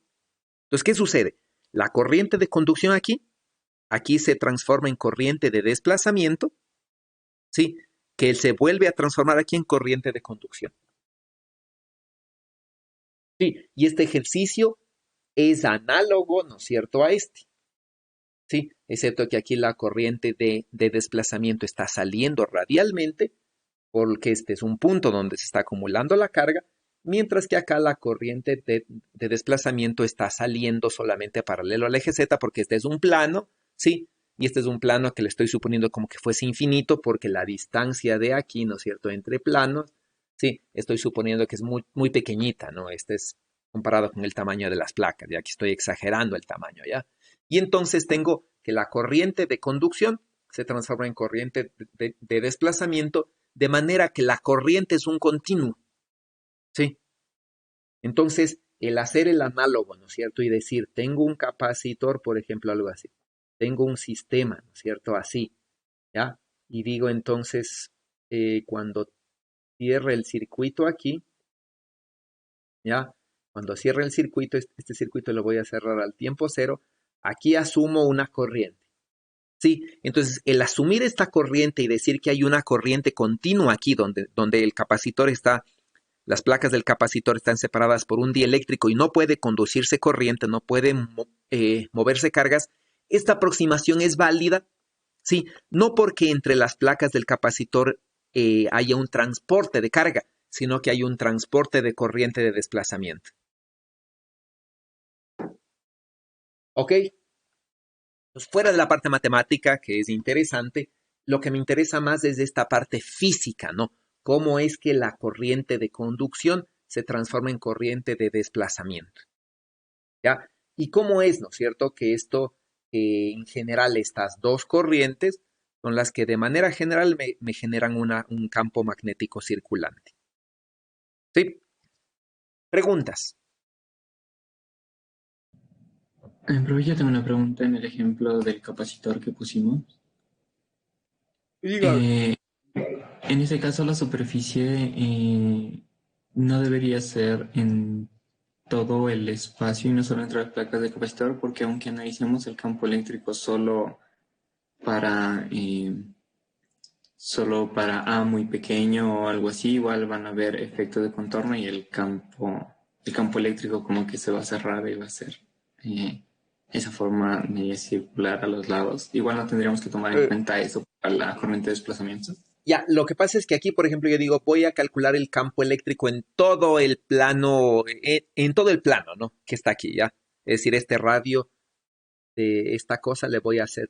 S1: Entonces, ¿qué sucede? La corriente de conducción aquí se transforma en corriente de desplazamiento, ¿sí? Que se vuelve a transformar aquí en corriente de conducción. Sí, y este ejercicio es análogo, ¿no es cierto?, a este, ¿sí? Excepto que aquí la corriente de desplazamiento está saliendo radialmente, porque este es un punto donde se está acumulando la carga, mientras que acá la corriente de desplazamiento está saliendo solamente paralelo al eje Z, porque este es un plano, ¿sí? Y este es un plano que le estoy suponiendo como que fuese infinito, porque la distancia de aquí, ¿no es cierto?, entre planos, ¿sí? Estoy suponiendo que es muy, muy pequeñita, ¿no? Este es comparado con el tamaño de las placas, y aquí estoy exagerando el tamaño, ¿ya? Y entonces tengo que la corriente de conducción se transforma en corriente de desplazamiento, de manera que la corriente es un continuo, ¿sí? Entonces, el hacer el análogo, ¿no es cierto? Y decir, tengo un capacitor, por ejemplo, algo así. Tengo un sistema, ¿no es cierto? Así, ¿ya? Y digo entonces, cuando cierre el circuito aquí, ¿ya? Cuando cierre el circuito, este circuito lo voy a cerrar al tiempo cero, aquí asumo una corriente. Sí, entonces el asumir esta corriente y decir que hay una corriente continua aquí donde el capacitor está, las placas del capacitor están separadas por un dieléctrico y no puede conducirse corriente, no puede moverse cargas, esta aproximación es válida, sí, no porque entre las placas del capacitor haya un transporte de carga, sino que hay un transporte de corriente de desplazamiento. ¿Ok? Pues fuera de la parte matemática, que es interesante, lo que me interesa más es esta parte física, ¿no? Cómo es que la corriente de conducción se transforma en corriente de desplazamiento, ¿ya? Y cómo es, ¿no es cierto?, que esto, en general, estas dos corrientes son las que de manera general me generan un campo magnético circulante. ¿Sí? Preguntas.
S7: Pero yo tengo una pregunta en el ejemplo del capacitor que pusimos.
S1: Diga.
S7: En ese caso, la superficie no debería ser en todo el espacio y no solo entre las placas del capacitor, porque aunque analicemos el campo eléctrico para, solo para A muy pequeño o algo así, igual van a haber efectos de contorno y el campo eléctrico como que se va a cerrar y va a ser esa forma media circular a los lados. Igual no tendríamos que tomar en cuenta eso para la corriente de desplazamiento.
S1: Ya, lo que pasa es que aquí, por ejemplo, yo digo, voy a calcular el campo eléctrico en todo el plano, en todo el plano, ¿no? Que está aquí, ¿ya? Es decir, este radio de esta cosa le voy a hacer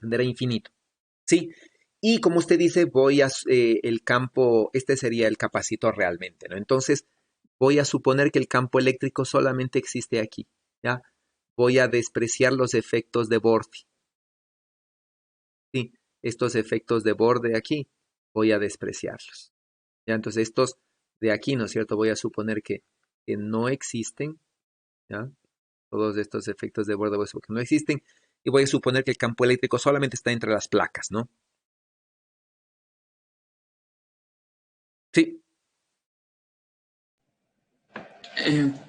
S1: tender a infinito, ¿sí? Y como usted dice, el campo, este sería el capacitor realmente, ¿no? Entonces, voy a suponer que el campo eléctrico solamente existe aquí, ¿ya? Voy a despreciar los efectos de borde, ¿sí? Estos efectos de borde aquí, voy a despreciarlos, ¿ya? Entonces, estos de aquí, ¿no es cierto? Voy a suponer que no existen, ¿ya? Todos estos efectos de borde voy a suponer que no existen y voy a suponer que el campo eléctrico solamente está entre las placas, ¿no? Sí,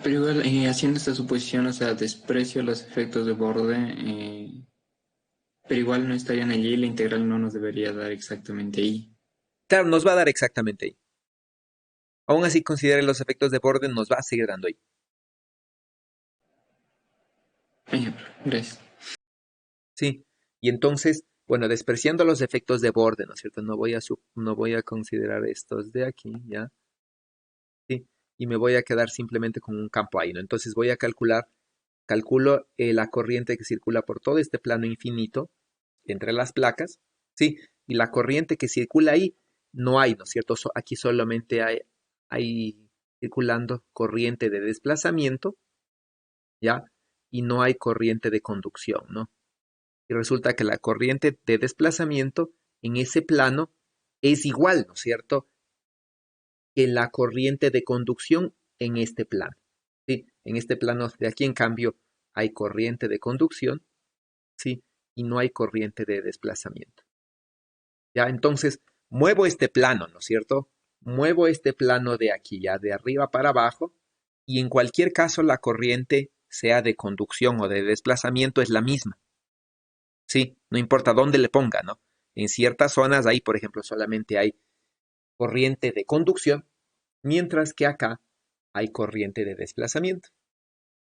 S7: Pero igual, haciendo esta suposición, o sea, desprecio los efectos de borde, pero igual no estarían allí, la integral no nos debería dar exactamente ahí.
S1: claro, nos va a dar exactamente ahí. Aún así, considere los efectos de borde, nos va a seguir dando ahí.
S7: Ejemplo, gracias.
S1: Sí, y entonces, bueno, despreciando los efectos de borde, ¿no es cierto? No voy a considerar estos de aquí, ¿ya? Sí, y me voy a quedar simplemente con un campo ahí, ¿no? Entonces voy a calculo la corriente que circula por todo este plano infinito entre las placas, ¿sí? Y la corriente que circula ahí no hay, ¿no es cierto? Aquí solamente hay circulando corriente de desplazamiento, ¿ya? Y no hay corriente de conducción, ¿no? Y resulta que la corriente de desplazamiento en ese plano es igual, ¿no es cierto?, que la corriente de conducción en este plano. ¿Sí? En este plano de aquí, en cambio, hay corriente de conducción, ¿sí? Y no hay corriente de desplazamiento. Ya, entonces, muevo este plano, ¿no es cierto? Muevo este plano de aquí, ya de arriba para abajo, y en cualquier caso la corriente, sea de conducción o de desplazamiento, es la misma. Sí, no importa dónde le ponga, ¿no? En ciertas zonas ahí, por ejemplo, solamente hay corriente de conducción, mientras que acá hay corriente de desplazamiento.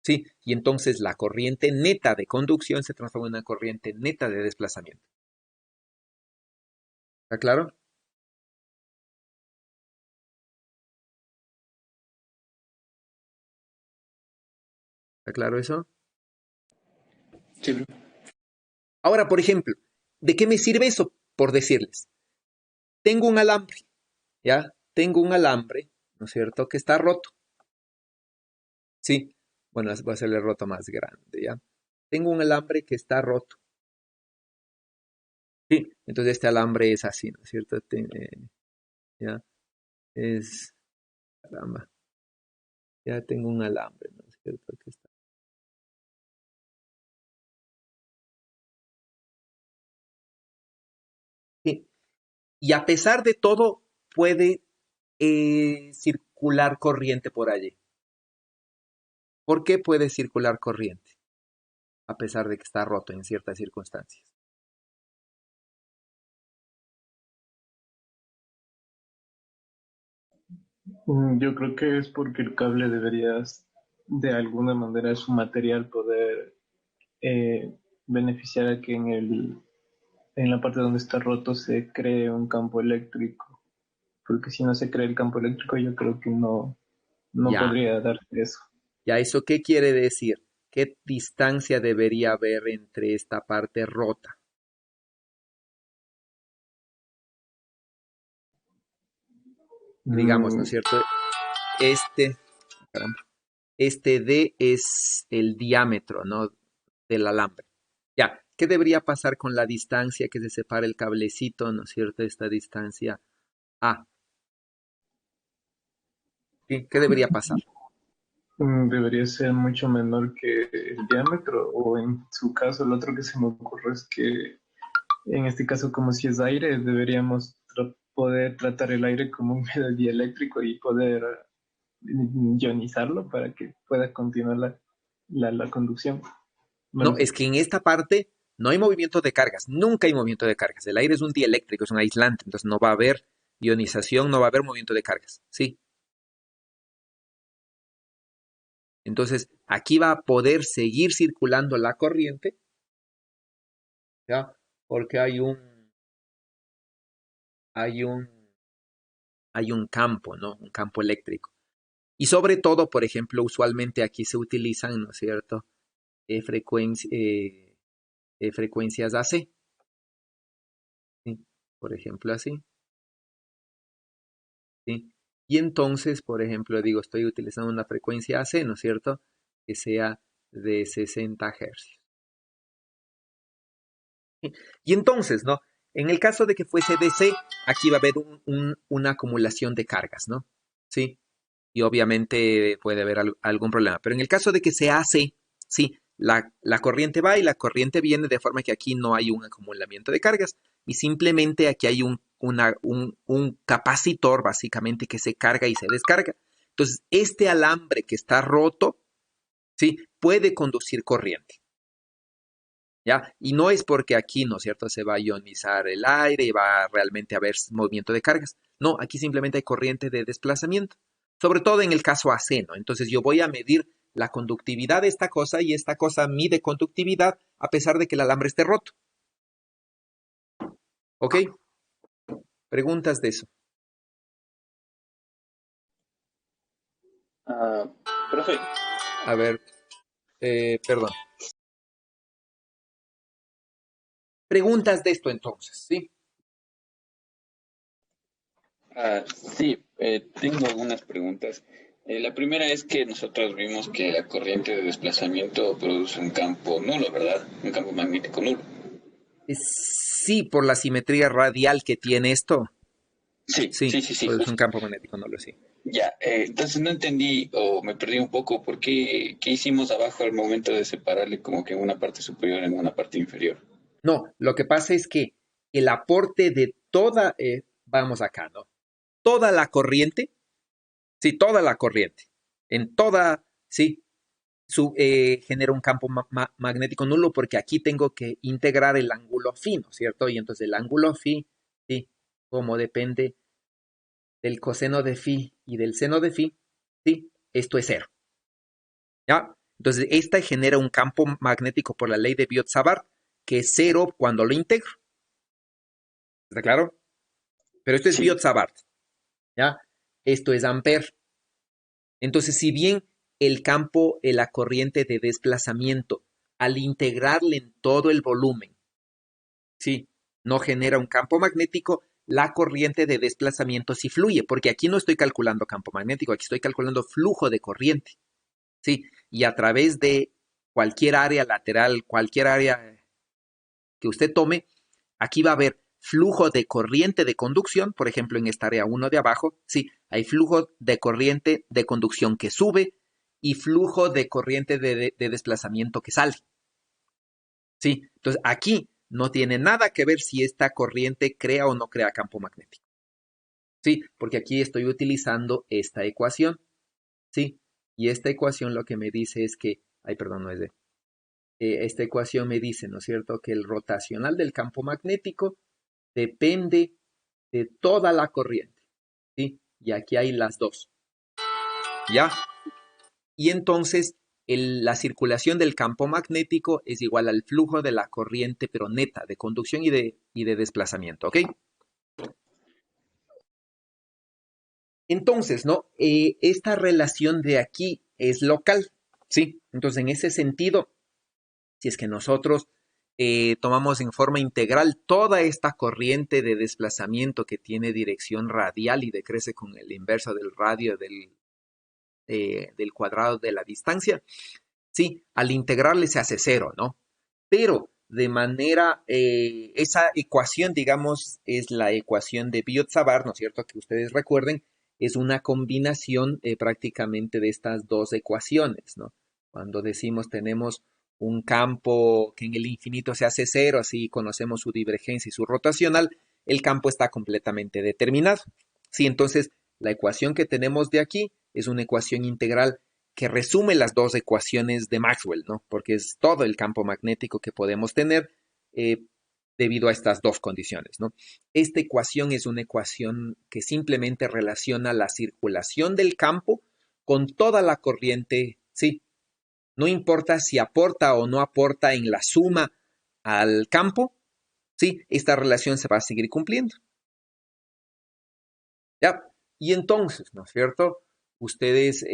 S1: Sí, y entonces la corriente neta de conducción se transforma en una corriente neta de desplazamiento. ¿Está claro? ¿Está claro eso?
S7: Sí, bro.
S1: Ahora, por ejemplo, ¿de qué me sirve eso? Por decirles, tengo un alambre, ¿ya? Tengo un alambre, ¿no es cierto?, que está roto. Sí, bueno, va a hacerle roto más grande, ¿ya? Tengo un alambre que está roto. Sí, entonces este alambre es así, ¿no es cierto? Ya, es, caramba, ya tengo un alambre, ¿no es cierto? Que está. Sí, y a pesar de todo, puede circular corriente por allí. ¿Por qué puede circular corriente? A pesar de que está roto en ciertas circunstancias.
S2: Yo creo que es porque el cable debería, de alguna manera, su material poder eh, beneficiar a que en la parte donde está roto se cree un campo eléctrico. Porque si no se crea el campo eléctrico, yo creo que no
S1: Ya,
S2: podría darse eso.
S1: ya, ¿eso qué quiere decir? ¿Qué distancia debería haber entre esta parte rota? Digamos, ¿no es
S2: Mm,
S1: cierto? Este, caramba, este D es el diámetro, ¿no?, del alambre. Ya, ¿qué debería pasar con la distancia que se separa el cablecito, ¿no es cierto? Esta distancia A. ¿Sí? ¿Qué debería pasar?
S2: Debería ser mucho menor que el diámetro, o en su caso, lo otro que se me ocurre es que en este caso, como si es aire, deberíamos poder tratar el aire como un medio eléctrico y poder ionizarlo para que pueda continuar la conducción.
S1: No,
S2: Bueno,
S1: es que en esta parte no hay movimiento de cargas, nunca hay movimiento de cargas. El aire es un dieléctrico, es un aislante, entonces no va a haber ionización, no va a haber movimiento de cargas. Sí. Entonces, aquí va a poder seguir circulando la corriente, ¿ya? Porque hay hay un, hay un campo, ¿no? Un campo eléctrico. Y sobre todo, por ejemplo, usualmente aquí se utilizan, ¿no es cierto? Frecuencias AC, ¿sí? Por ejemplo, así, ¿sí? Y entonces, por ejemplo, digo, estoy utilizando una frecuencia AC, ¿no es cierto? Que sea de 60 Hz. ¿Sí? Y entonces, ¿no? En el caso de que fuese DC, aquí va a haber una acumulación de cargas, ¿no? ¿Sí? Y obviamente puede haber algún problema. Pero en el caso de que sea AC, sí, la corriente va y la corriente viene de forma que aquí no hay un acumulamiento de cargas y simplemente aquí hay un capacitor básicamente que se carga y se descarga. Entonces, este alambre que está roto, sí, puede conducir corriente. ¿Ya? Y no es porque aquí, ¿no es cierto?, se va a ionizar el aire y va realmente a haber movimiento de cargas. No, aquí simplemente hay corriente de desplazamiento, sobre todo en el caso AC, ¿no? Entonces yo voy a medir la conductividad de esta cosa y esta cosa mide conductividad a pesar de que el alambre esté roto. ¿Ok? Preguntas de eso.
S8: Profe,
S1: A ver, perdón. Preguntas de esto entonces, ¿sí?
S8: sí, tengo algunas preguntas. La primera es que nosotros vimos que la corriente de desplazamiento produce un campo nulo, ¿verdad? Un campo magnético nulo.
S1: Sí, por la simetría radial que tiene esto. Sí,
S8: Sí,
S1: pues es un
S8: justo.
S1: campo magnético, no lo sé.
S8: Ya, entonces no entendí o me perdí un poco por qué hicimos abajo al momento de separarle como que en una parte superior y en una parte inferior.
S1: No, lo que pasa es que el aporte de toda, vamos acá, ¿no? Toda la corriente, sí, toda la corriente, en toda, sí, genera un campo magnético nulo porque aquí tengo que integrar el ángulo phi, ¿no es cierto? Y entonces el ángulo phi, sí, como depende del coseno de phi y del seno de phi, sí, esto es cero, ¿ya? Entonces esta genera un campo magnético por la ley de Biot-Savart que es cero cuando lo integro, ¿está claro? Pero esto es
S8: Sí,
S1: Biot-Savart, ¿ya? Esto es Ampere. Entonces, si bien el campo, la corriente de desplazamiento, al integrarle en todo el volumen, sí, no genera un campo magnético, la corriente de desplazamiento sí fluye, porque aquí no estoy calculando campo magnético, aquí estoy calculando flujo de corriente, sí, y a través de cualquier área lateral, cualquier área que usted tome, aquí va a haber flujo de corriente de conducción, por ejemplo, en esta área 1 de abajo, sí, hay flujo de corriente de conducción que sube y flujo de corriente de desplazamiento que sale. Sí, entonces aquí no tiene nada que ver si esta corriente crea o no crea campo magnético. Sí, porque aquí estoy utilizando esta ecuación. Sí, y esta ecuación lo que me dice es que, ay, perdón, no es de, esta ecuación me dice, ¿no es cierto?, que el rotacional del campo magnético depende de toda la corriente, ¿sí? Y aquí hay las dos, ¿ya? Y entonces la circulación del campo magnético es igual al flujo de la corriente, pero neta, de conducción y de desplazamiento, ¿ok? Entonces, ¿no? Esta relación de aquí es local, ¿sí? Entonces, en ese sentido, si es que nosotros tomamos en forma integral toda esta corriente de desplazamiento que tiene dirección radial y decrece con el inverso del radio del cuadrado de la distancia, sí, al integrarle se hace cero, ¿no? Pero de manera, esa ecuación, digamos, es la ecuación de Biot-Savart, ¿no es cierto? Que ustedes recuerden, es una combinación prácticamente de estas dos ecuaciones, ¿no? Cuando decimos tenemos un campo que en el infinito se hace cero, así conocemos su divergencia y su rotacional, el campo está completamente determinado. Sí, entonces la ecuación que tenemos de aquí es una ecuación integral que resume las dos ecuaciones de Maxwell, ¿no? Porque es todo el campo magnético que podemos tener debido a estas dos condiciones, ¿no? Esta ecuación es una ecuación que simplemente relaciona la circulación del campo con toda la corriente, sí. No importa si aporta o no aporta en la suma al campo, sí, esta relación se va a seguir cumpliendo. ¿Ya? Y entonces, ¿no es cierto? Ustedes,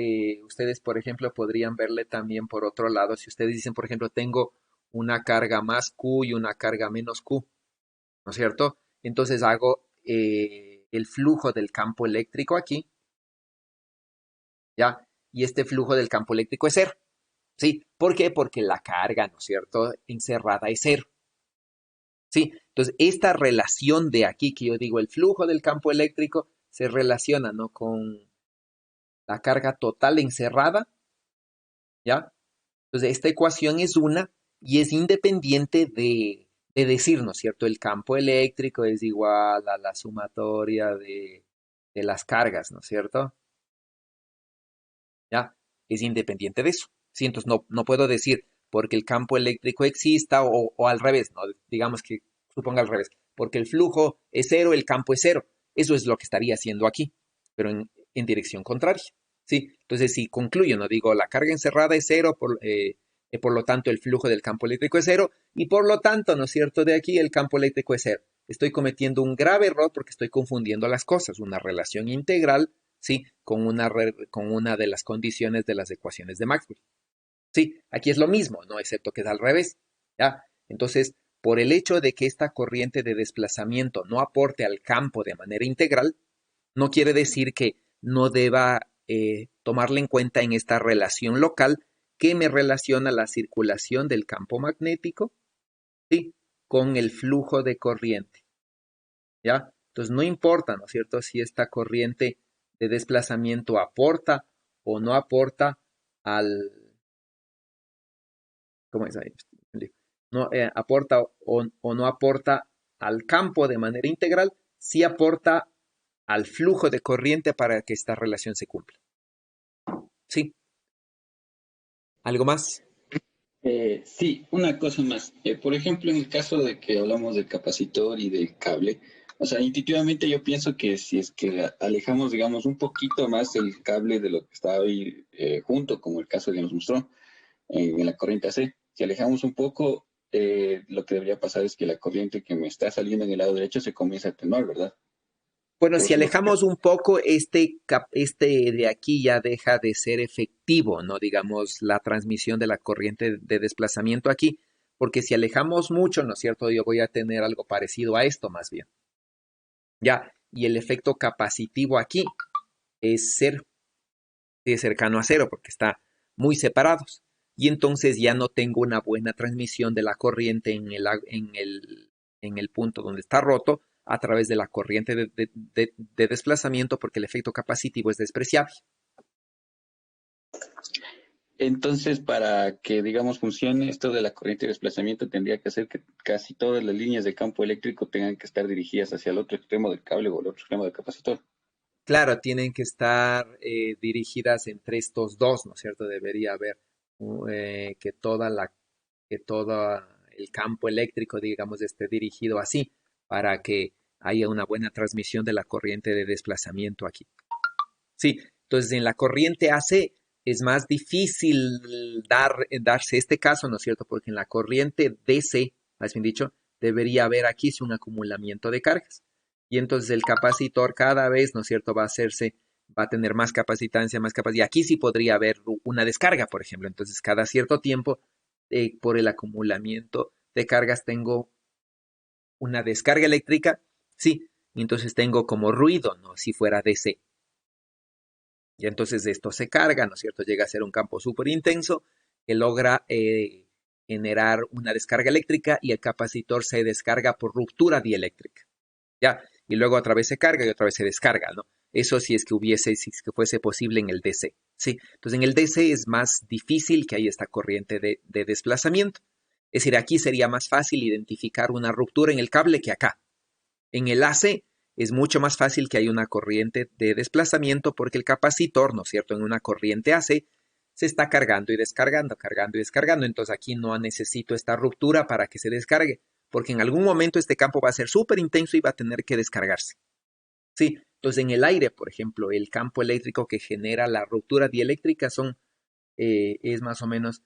S1: por ejemplo, podrían verle también por otro lado, si ustedes dicen, por ejemplo, tengo una carga más Q y una carga menos Q, ¿no es cierto? Entonces hago el flujo del campo eléctrico aquí, ¿ya? Y este flujo del campo eléctrico es cero, ¿sí? ¿Por qué? Porque la carga, ¿no es cierto?, encerrada es cero, ¿sí? Entonces, esta relación de aquí, que yo digo, el flujo del campo eléctrico, se relaciona, ¿no?, con la carga total encerrada, ¿ya? Entonces, esta ecuación es una y es independiente de decir, ¿no es cierto? El campo eléctrico es igual a la sumatoria de las cargas, ¿no es cierto? ¿Ya? Es independiente de eso. ¿Sí? Entonces, no puedo decir porque el campo eléctrico exista o al revés, ¿no? Digamos que suponga al revés. Porque el flujo es cero, el campo es cero. Eso es lo que estaría haciendo aquí, pero en dirección contraria. ¿Sí? Entonces, si concluyo, no digo la carga encerrada es cero, por lo tanto el flujo del campo eléctrico es cero, y por lo tanto, ¿no es cierto?, de aquí el campo eléctrico es cero. Estoy cometiendo un grave error porque estoy confundiendo las cosas. Una relación integral, ¿sí?, con una de las condiciones de las ecuaciones de Maxwell. Sí, aquí es lo mismo, ¿no? Excepto que es al revés. ¿Ya? Entonces, por el hecho de que esta corriente de desplazamiento no aporte al campo de manera integral, no quiere decir que no deba tomarla en cuenta en esta relación local que me relaciona la circulación del campo magnético, ¿sí?, con el flujo de corriente. ¿Ya? Entonces, no importa, ¿no es cierto?, si esta corriente de desplazamiento aporta o no aporta al, ¿cómo es ahí? No aporta o no aporta al campo de manera integral, sí aporta al flujo de corriente para que esta relación se cumpla. ¿Sí? ¿Algo más?
S8: Sí, una cosa más. Por ejemplo, en el caso de que hablamos del capacitor y del cable, o sea, intuitivamente yo pienso que si es que alejamos, digamos, un poquito más el cable de lo que está ahí junto, como el caso que nos mostró en la corriente AC, si alejamos un poco, lo que debería pasar es que la corriente que me está saliendo en el lado derecho se comienza a atenuar, ¿verdad?
S1: Bueno,
S8: Por
S1: si
S8: su lógica.
S1: alejamos un poco, este de aquí ya deja de ser efectivo, ¿no? Digamos, la transmisión de la corriente de desplazamiento aquí, porque si alejamos mucho, ¿no es cierto?, yo voy a tener algo parecido a esto más bien. Ya, y el efecto capacitivo aquí es cero, es cercano a cero, porque está muy separados. Y entonces ya no tengo una buena transmisión de la corriente en el punto donde está roto a través de la corriente de desplazamiento, porque el efecto capacitivo es despreciable.
S8: Entonces, para que, digamos, funcione esto de la corriente de desplazamiento, tendría que hacer que casi todas las líneas de campo eléctrico tengan que estar dirigidas hacia el otro extremo del cable o el otro extremo del capacitor.
S1: Claro, tienen que estar dirigidas entre estos dos, ¿no es cierto? Debería haber que que todo el campo eléctrico, digamos, esté dirigido así, para que haya una buena transmisión de la corriente de desplazamiento aquí. Sí, entonces en la corriente AC es más difícil darse este caso, ¿no es cierto? Porque en la corriente DC, más bien dicho, debería haber aquí sí un acumulamiento de cargas. Y entonces el capacitor cada vez, ¿no es cierto?, va a tener más capacitancia, más capacidad. Aquí sí podría haber una descarga, por ejemplo. Entonces cada cierto tiempo, por el acumulamiento de cargas, tengo una descarga eléctrica, sí, y entonces tengo como ruido, ¿no? Si fuera DC. Y entonces esto se carga, ¿no es cierto? Llega a ser un campo súper intenso que logra generar una descarga eléctrica y el capacitor se descarga por ruptura dieléctrica, ¿ya? Y luego otra vez se carga y otra vez se descarga, ¿no? Eso si es que fuese posible en el DC, ¿sí? Entonces en el DC es más difícil que haya esta corriente de desplazamiento. Es decir, aquí sería más fácil identificar una ruptura en el cable que acá. En el AC es mucho más fácil que haya una corriente de desplazamiento porque el capacitor, ¿no es cierto?, en una corriente AC se está cargando y descargando, cargando y descargando. Entonces aquí no necesito esta ruptura para que se descargue, porque en algún momento este campo va a ser súper intenso y va a tener que descargarse. Sí, entonces en el aire, por ejemplo, el campo eléctrico que genera la ruptura dieléctrica es más o menos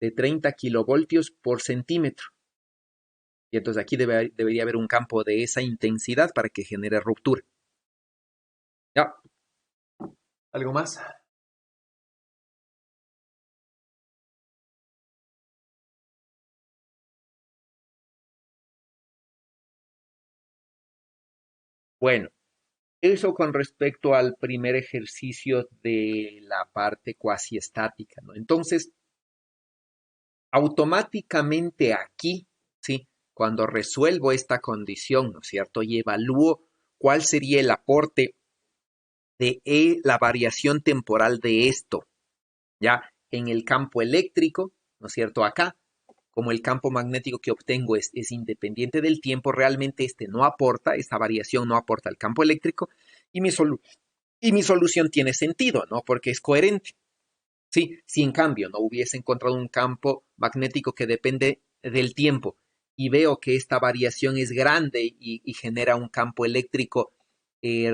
S1: de 30 kilovoltios por centímetro. Y entonces aquí debería haber un campo de esa intensidad para que genere ruptura. Ya, ¿algo más? Bueno, eso con respecto al primer ejercicio de la parte cuasi estática, ¿no? Entonces, automáticamente aquí, ¿sí? Cuando resuelvo esta condición, ¿no es cierto? Y evalúo cuál sería el aporte de la variación temporal de esto, ¿ya? En el campo eléctrico, ¿no es cierto? Acá, como el campo magnético que obtengo es independiente del tiempo, realmente este no aporta, esta variación no aporta al campo eléctrico y y mi solución tiene sentido, ¿no? Porque es coherente. Sí, si en cambio no hubiese encontrado un campo magnético que depende del tiempo y veo que esta variación es grande y genera un campo eléctrico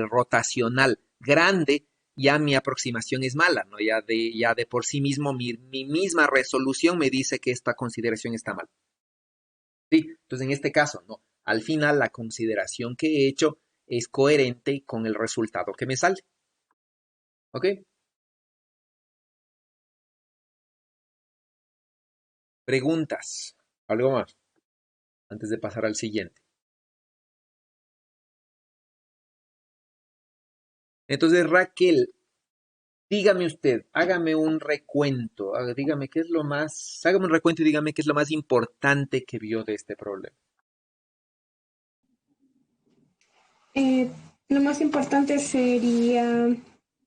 S1: rotacional grande, ya mi aproximación es mala, ¿no? Ya de por sí mismo mi misma resolución me dice que esta consideración está mal. Sí, entonces en este caso, no. Al final la consideración que he hecho es coherente con el resultado que me sale. ¿Ok? Preguntas. ¿Algo más? Antes de pasar al siguiente. Entonces, Raquel, dígame usted, hágame un recuento, dígame qué es lo más, hágame un recuento y dígame qué es lo más importante que vio de este problema.
S9: Eh, lo más importante sería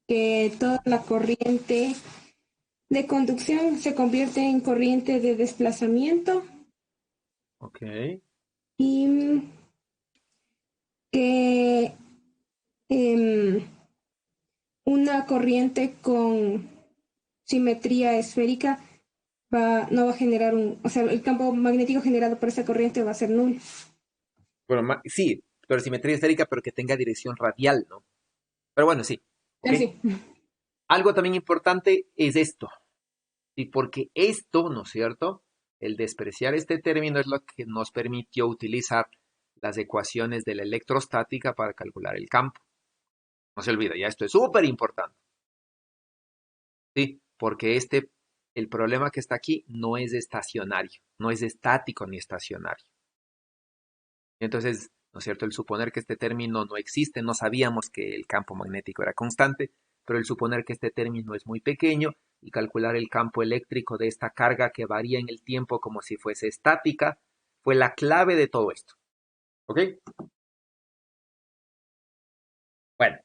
S9: que toda la corriente de conducción se convierte en corriente de desplazamiento
S1: Ok.
S9: y que em, una corriente con simetría esférica no va a generar o sea, el campo magnético generado por esa corriente va a ser nulo.
S1: Bueno, sí, pero simetría esférica, pero que tenga dirección radial, ¿no? Pero bueno, sí. ¿Ok?
S9: Así.
S1: Algo también importante es esto. Y porque esto, ¿no es cierto? El despreciar este término es lo que nos permitió utilizar las ecuaciones de la electrostática para calcular el campo. No se olvide, ya esto es súper importante. Sí, porque el problema que está aquí no es estacionario, no es estático ni estacionario. Entonces, ¿no es cierto? El suponer que este término no existe, no sabíamos que el campo magnético era constante, pero el suponer que este término es muy pequeño y calcular el campo eléctrico de esta carga que varía en el tiempo como si fuese estática, fue la clave de todo esto. ¿Ok? Bueno,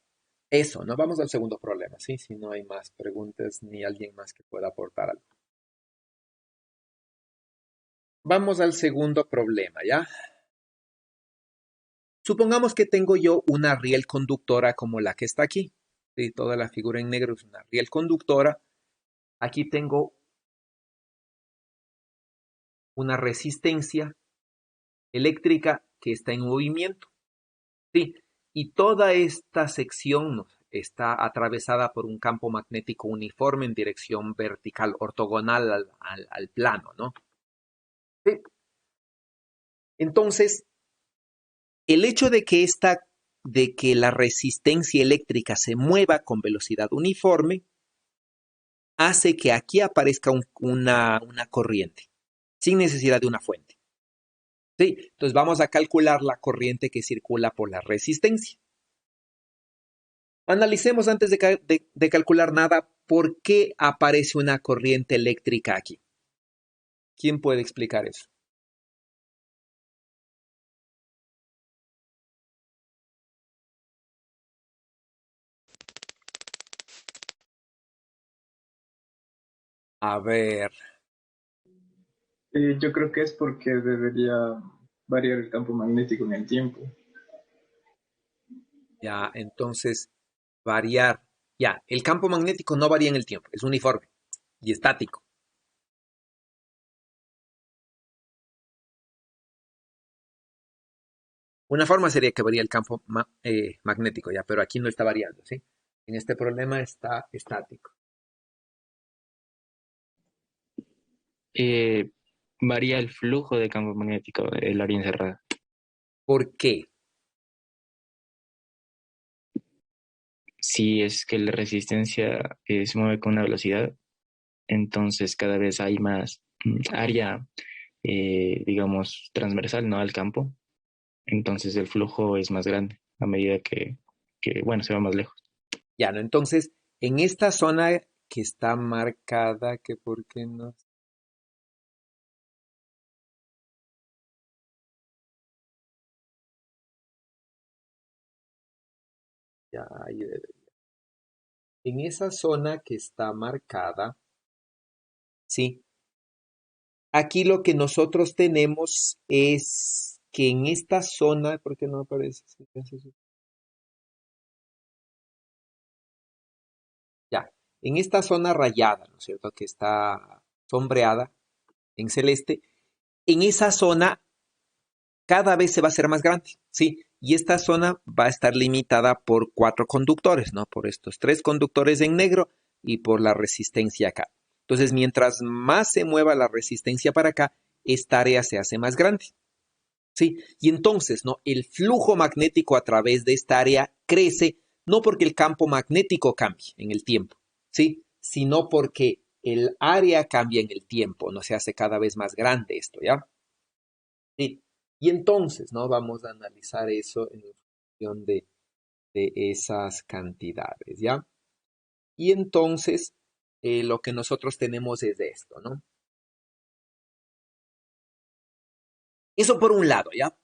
S1: eso, ¿no? Vamos al segundo problema, ¿sí? Si no hay más preguntas ni alguien más que pueda aportar algo. Vamos al segundo problema, ¿ya? Supongamos que tengo yo una riel conductora como la que está aquí. ¿Sí? Toda la figura en negro es una riel conductora. Aquí tengo una resistencia eléctrica que está en movimiento. ¿Sí? Y toda esta sección está atravesada por un campo magnético uniforme en dirección vertical, ortogonal al plano, ¿no? ¿Sí? Entonces, el hecho de que la resistencia eléctrica se mueva con velocidad uniforme hace que aquí aparezca una corriente, sin necesidad de una fuente. ¿Sí? Entonces vamos a calcular la corriente que circula por la resistencia. Analicemos antes de calcular nada por qué aparece una corriente eléctrica aquí. ¿Quién puede explicar eso? A ver,
S2: Yo creo que es porque debería variar el campo magnético en el tiempo.
S1: ya, entonces variar. Ya, el campo magnético no varía en el tiempo, es uniforme y estático. Una forma sería que varía el campo magnético, ya, pero aquí no está variando, ¿sí? En este problema está estático.
S7: Eh, Varía el flujo de campo magnético del área encerrada.
S1: ¿Por qué?
S10: si es que la resistencia se mueve con una velocidad, entonces cada vez hay más área, digamos, transversal, ¿no? Al campo. Entonces el flujo es más grande a medida bueno, se va más lejos.
S1: Ya, ¿no? Entonces, en esta zona que está marcada, que por qué no. Ya, ahí debe. En esa zona que está marcada, sí. Aquí lo que nosotros tenemos es que en esta zona, ¿por qué no aparece? Ya, en esta zona rayada, ¿no es cierto? Que está sombreada en celeste, en esa zona cada vez se va a hacer más grande, ¿sí? Y esta zona va a estar limitada por 4 conductores, ¿no? Por estos 3 conductores en negro y por la resistencia acá. Entonces, mientras más se mueva la resistencia para acá, esta área se hace más grande, ¿sí? Y entonces, ¿no? El flujo magnético a través de esta área crece, no porque el campo magnético cambie en el tiempo, ¿sí? Sino porque el área cambia en el tiempo, ¿no? Se hace cada vez más grande esto, ¿ya? Sí. Y entonces, ¿no? Vamos a analizar eso en función de esas cantidades, ¿ya? Y entonces, lo que nosotros tenemos es esto, ¿no? Eso por un lado, ¿ya?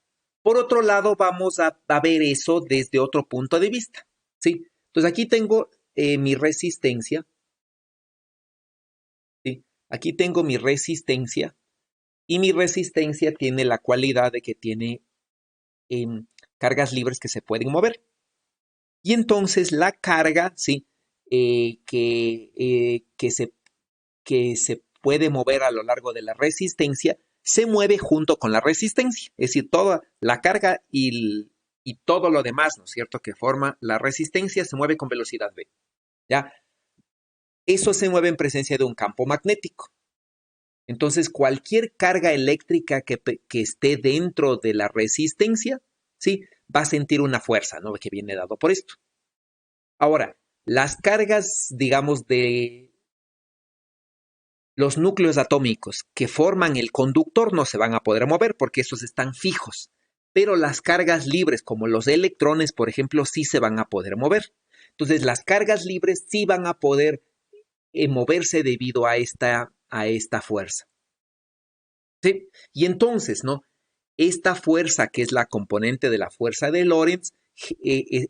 S1: Por otro lado, vamos a ver eso desde otro punto de vista, ¿sí? Entonces, aquí tengo mi resistencia, ¿sí? Aquí tengo mi resistencia y mi resistencia tiene la cualidad de que tiene cargas libres que se pueden mover. Y entonces la carga, ¿sí? Que se puede mover a lo largo de la resistencia, se mueve junto con la resistencia. Es decir, toda la carga y todo lo demás, ¿no es cierto?, que forma la resistencia se mueve con velocidad v. ¿Ya? Eso se mueve en presencia de un campo magnético. Entonces, cualquier carga eléctrica que esté dentro de la resistencia, ¿sí?, va a sentir una fuerza, ¿no?, que viene dado por esto. Ahora, las cargas, digamos, de los núcleos atómicos que forman el conductor no se van a poder mover porque esos están fijos. Pero las cargas libres, como los electrones, por ejemplo, sí se van a poder mover. Entonces, las cargas libres sí van a poder moverse debido a esta fuerza. ¿Sí? Y entonces, ¿no? Esta fuerza, que es la componente de la fuerza de Lorentz,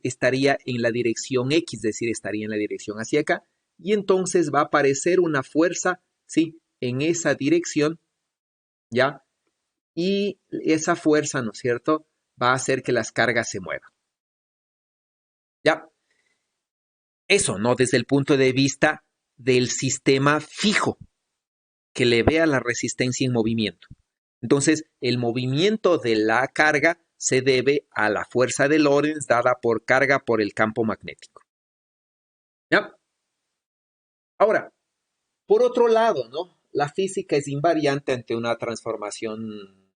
S1: estaría en la dirección X, es decir, estaría en la dirección hacia acá, y entonces va a aparecer una fuerza, ¿sí?, en esa dirección, ¿ya? Y esa fuerza, ¿no es cierto?, va a hacer que las cargas se muevan. ¿Ya? Eso, ¿no?, desde el punto de vista del sistema fijo, que le vea la resistencia en movimiento. Entonces, el movimiento de la carga se debe a la fuerza de Lorentz dada por carga por el campo magnético. ¿Ya? Ahora, por otro lado, ¿no?, la física es invariante ante una transformación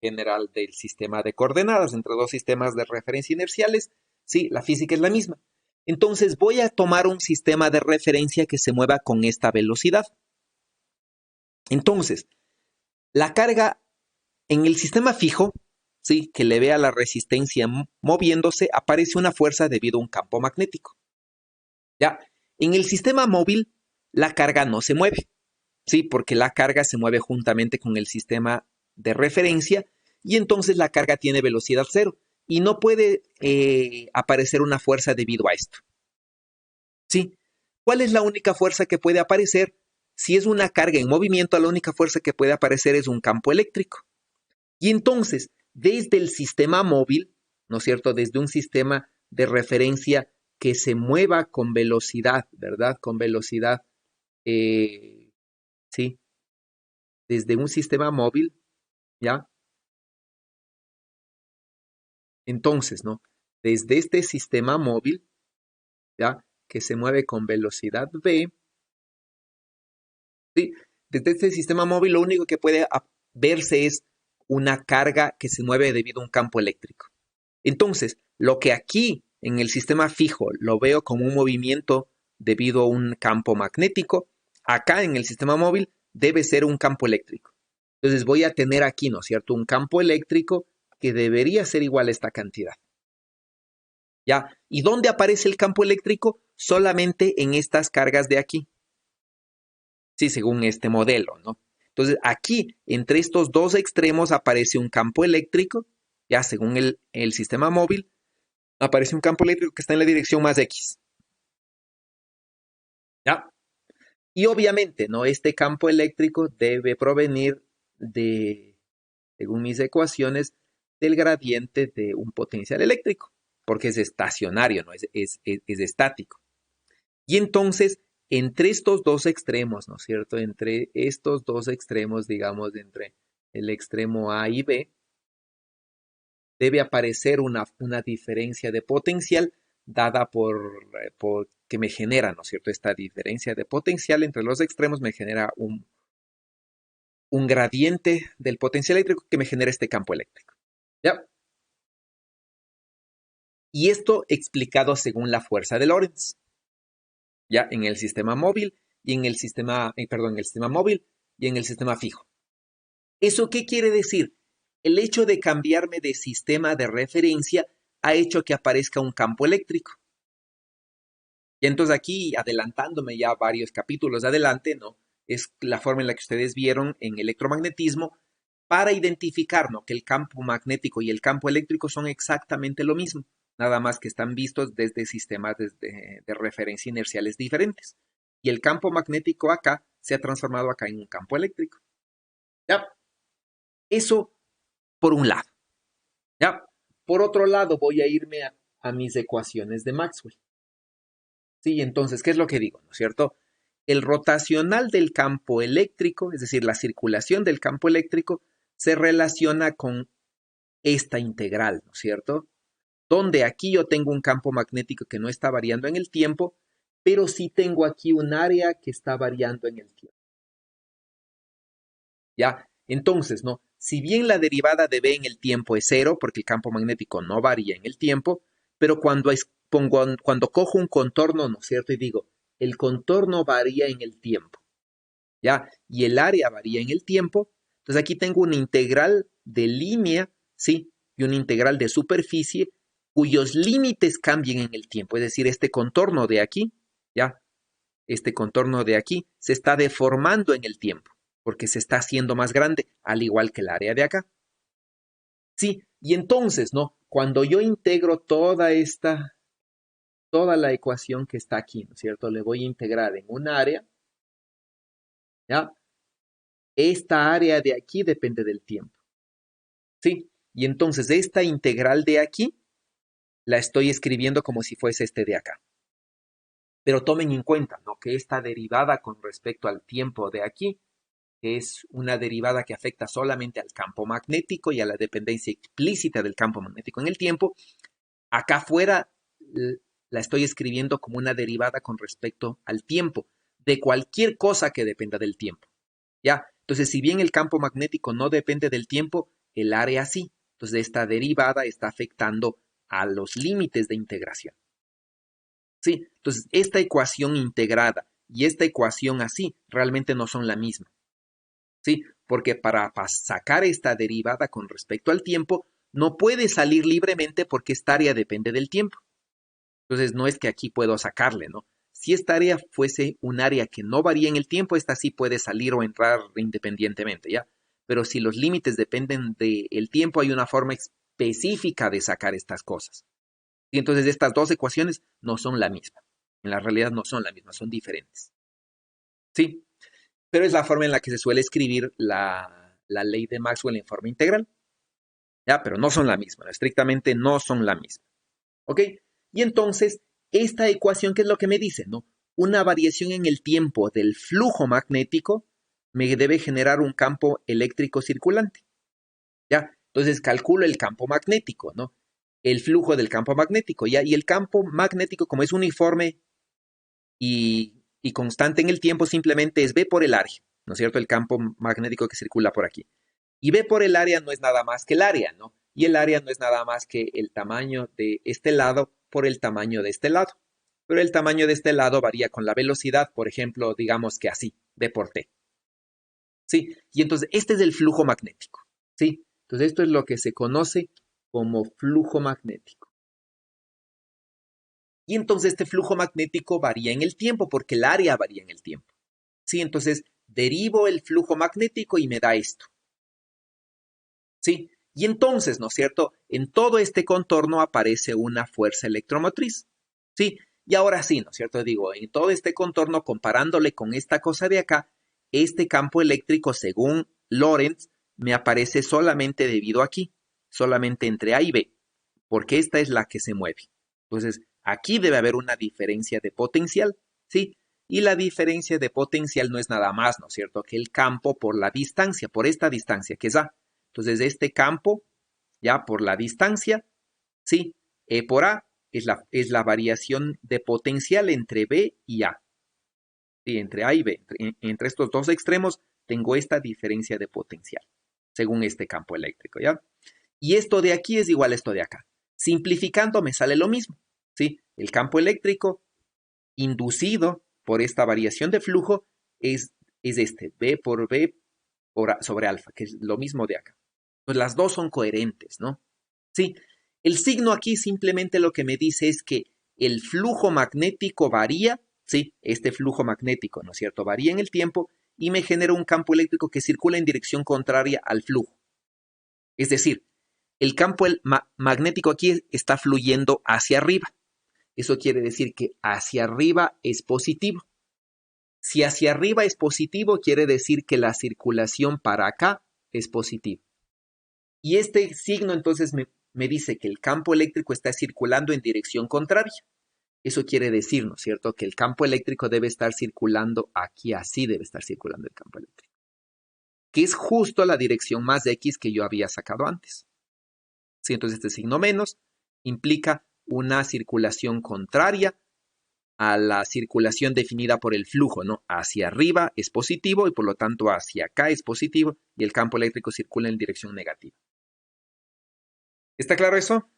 S1: general del sistema de coordenadas entre dos sistemas de referencia inerciales. Sí, la física es la misma. Entonces, voy a tomar un sistema de referencia que se mueva con esta velocidad. Entonces, la carga en el sistema fijo, ¿sí?, que le vea la resistencia moviéndose, aparece una fuerza debido a un campo magnético. ¿Ya? En el sistema móvil, la carga no se mueve, ¿sí?, porque la carga se mueve juntamente con el sistema de referencia y entonces la carga tiene velocidad cero y no puede aparecer una fuerza debido a esto. ¿Sí? ¿Cuál es la única fuerza que puede aparecer? Si es una carga en movimiento, la única fuerza que puede aparecer es un campo eléctrico. Y entonces, desde el sistema móvil, ¿no es cierto?, desde un sistema de referencia que se mueva con velocidad, ¿verdad?, con velocidad, ¿sí?, desde un sistema móvil, ¿ya? Entonces, ¿no?, desde este sistema móvil, ¿ya?, que se mueve con velocidad v, ¿sí?, desde este sistema móvil lo único que puede verse es una carga que se mueve debido a un campo eléctrico. Entonces, lo que aquí en el sistema fijo lo veo como un movimiento debido a un campo magnético. Acá en el sistema móvil debe ser un campo eléctrico. Entonces voy a tener aquí, ¿no es cierto?, un campo eléctrico que debería ser igual a esta cantidad. ¿Ya? ¿Y dónde aparece el campo eléctrico? Solamente en estas cargas de aquí. Sí, según este modelo, ¿no? Entonces aquí, entre estos dos extremos aparece un campo eléctrico, ya según el sistema móvil, aparece un campo eléctrico que está en la dirección más X. ¿Ya? Y obviamente, ¿no? Este campo eléctrico debe provenir de, según mis ecuaciones, del gradiente de un potencial eléctrico, porque es estacionario, ¿no? Es estático. Y entonces, entre estos dos extremos, ¿no es cierto? Entre estos dos extremos, digamos, entre el extremo A y B, debe aparecer una diferencia de potencial dada por que me genera, ¿no es cierto? Esta diferencia de potencial entre los extremos me genera un gradiente del potencial eléctrico que me genera este campo eléctrico. ¿Ya? Y esto explicado según la fuerza de Lorentz. Ya en el sistema móvil y en el sistema, en el sistema móvil y en el sistema fijo. ¿Eso qué quiere decir? El hecho de cambiarme de sistema de referencia ha hecho que aparezca un campo eléctrico. Y entonces aquí, adelantándome ya varios capítulos adelante, ¿no? Es la forma en la que ustedes vieron en electromagnetismo para identificar, ¿no?, que el campo magnético y el campo eléctrico son exactamente lo mismo, nada más que están vistos desde sistemas de referencia inerciales diferentes. Y el campo magnético acá se ha transformado acá en un campo eléctrico. ¿Ya? Eso por un lado. ¿Ya? Por otro lado, voy a irme a mis ecuaciones de Maxwell. Sí, entonces, ¿qué es lo que digo? ¿No es cierto? El rotacional del campo eléctrico, es decir, la circulación del campo eléctrico, se relaciona con esta integral, ¿no es cierto? Donde aquí yo tengo un campo magnético que no está variando en el tiempo, pero sí tengo aquí un área que está variando en el tiempo. ¿Ya? Entonces, ¿no? Si bien la derivada de B en el tiempo es 0, porque el campo magnético no varía en el tiempo, pero cuando cojo un contorno, ¿no es cierto? Y digo, el contorno varía en el tiempo, ¿ya? Y el área varía en el tiempo. Entonces aquí tengo una integral de línea, ¿sí? Y una integral de superficie cuyos límites cambien en el tiempo. Es decir, este contorno de aquí, ¿ya? Este contorno de aquí se está deformando en el tiempo, porque se está haciendo más grande, al igual que el área de acá. Sí, y entonces, ¿no? Cuando yo integro toda la ecuación que está aquí, ¿no es cierto? Le voy a integrar en un área, ¿ya? Esta área de aquí depende del tiempo, ¿sí? Y entonces esta integral de aquí la estoy escribiendo como si fuese este de acá. Pero tomen en cuenta, ¿no?, que esta derivada con respecto al tiempo de aquí es una derivada que afecta solamente al campo magnético y a la dependencia explícita del campo magnético en el tiempo. Acá afuera la estoy escribiendo como una derivada con respecto al tiempo, de cualquier cosa que dependa del tiempo. ¿Ya? Entonces, si bien el campo magnético no depende del tiempo, el área sí. Entonces, esta derivada está afectando a los límites de integración. ¿Sí? Entonces, esta ecuación integrada y esta ecuación así realmente no son la misma. ¿Sí? Porque para sacar esta derivada con respecto al tiempo, no puede salir libremente porque esta área depende del tiempo. Entonces, no es que aquí puedo sacarle, ¿no? Si esta área fuese un área que no varía en el tiempo, esta sí puede salir o entrar independientemente, ¿ya? Pero si los límites dependen del tiempo, hay una forma específica de sacar estas cosas. Y entonces estas dos ecuaciones no son la misma. En la realidad no son la misma, son diferentes. ¿Sí? Pero es la forma en la que se suele escribir la ley de Maxwell en forma integral. ¿Ya? Pero no son la misma, estrictamente no son la misma. ¿Ok? Y entonces, esta ecuación, ¿qué es lo que me dice? ¿No? Una variación en el tiempo del flujo magnético me debe generar un campo eléctrico circulante. ¿Ya? Entonces calculo el campo magnético, ¿no? El flujo del campo magnético, ¿ya? Y el campo magnético, como es uniforme y constante en el tiempo, simplemente es B por el área, ¿no es cierto? El campo magnético que circula por aquí. Y B por el área no es nada más que el área, ¿no? Y el área no es nada más que el tamaño de este lado por el tamaño de este lado. Pero el tamaño de este lado varía con la velocidad, por ejemplo, digamos que así, V por T. ¿Sí? Y entonces este es el flujo magnético. ¿Sí? Entonces esto es lo que se conoce como flujo magnético. Y entonces este flujo magnético varía en el tiempo porque el área varía en el tiempo. ¿Sí? Entonces derivo el flujo magnético y me da esto. ¿Sí? Y entonces, ¿no es cierto? En todo este contorno aparece una fuerza electromotriz. ¿Sí? Y ahora sí, ¿no es cierto? Digo, en todo este contorno, comparándole con esta cosa de acá, este campo eléctrico, según Lorentz, me aparece solamente debido aquí, solamente entre A y B, porque esta es la que se mueve. Entonces, aquí debe haber una diferencia de potencial, ¿sí? Y la diferencia de potencial no es nada más, ¿no es cierto?, que el campo por la distancia, por esta distancia que es A. Entonces, este campo, ya por la distancia, ¿sí? E por A es la variación de potencial entre B y A. ¿Sí? Entre A y B, entre estos dos extremos, tengo esta diferencia de potencial, según este campo eléctrico, ¿ya? Y esto de aquí es igual a esto de acá. Simplificando me sale lo mismo, ¿sí? El campo eléctrico inducido por esta variación de flujo es este, B por B sobre alfa, que es lo mismo de acá. Pues las dos son coherentes, ¿no? Sí, el signo aquí simplemente lo que me dice es que el flujo magnético varía, sí, este flujo magnético, ¿no es cierto?, varía en el tiempo y me genera un campo eléctrico que circula en dirección contraria al flujo. Es decir, el campo magnético aquí está fluyendo hacia arriba. Eso quiere decir que hacia arriba es positivo. Si hacia arriba es positivo, quiere decir que la circulación para acá es positiva. Y este signo entonces me dice que el campo eléctrico está circulando en dirección contraria. Eso quiere decir, ¿no es cierto?, que el campo eléctrico debe estar circulando aquí, así debe estar circulando el campo eléctrico. Que es justo la dirección más X que yo había sacado antes. Sí, entonces este signo menos implica una circulación contraria a la circulación definida por el flujo, ¿no? Hacia arriba es positivo y por lo tanto hacia acá es positivo y el campo eléctrico circula en dirección negativa. ¿Está claro eso?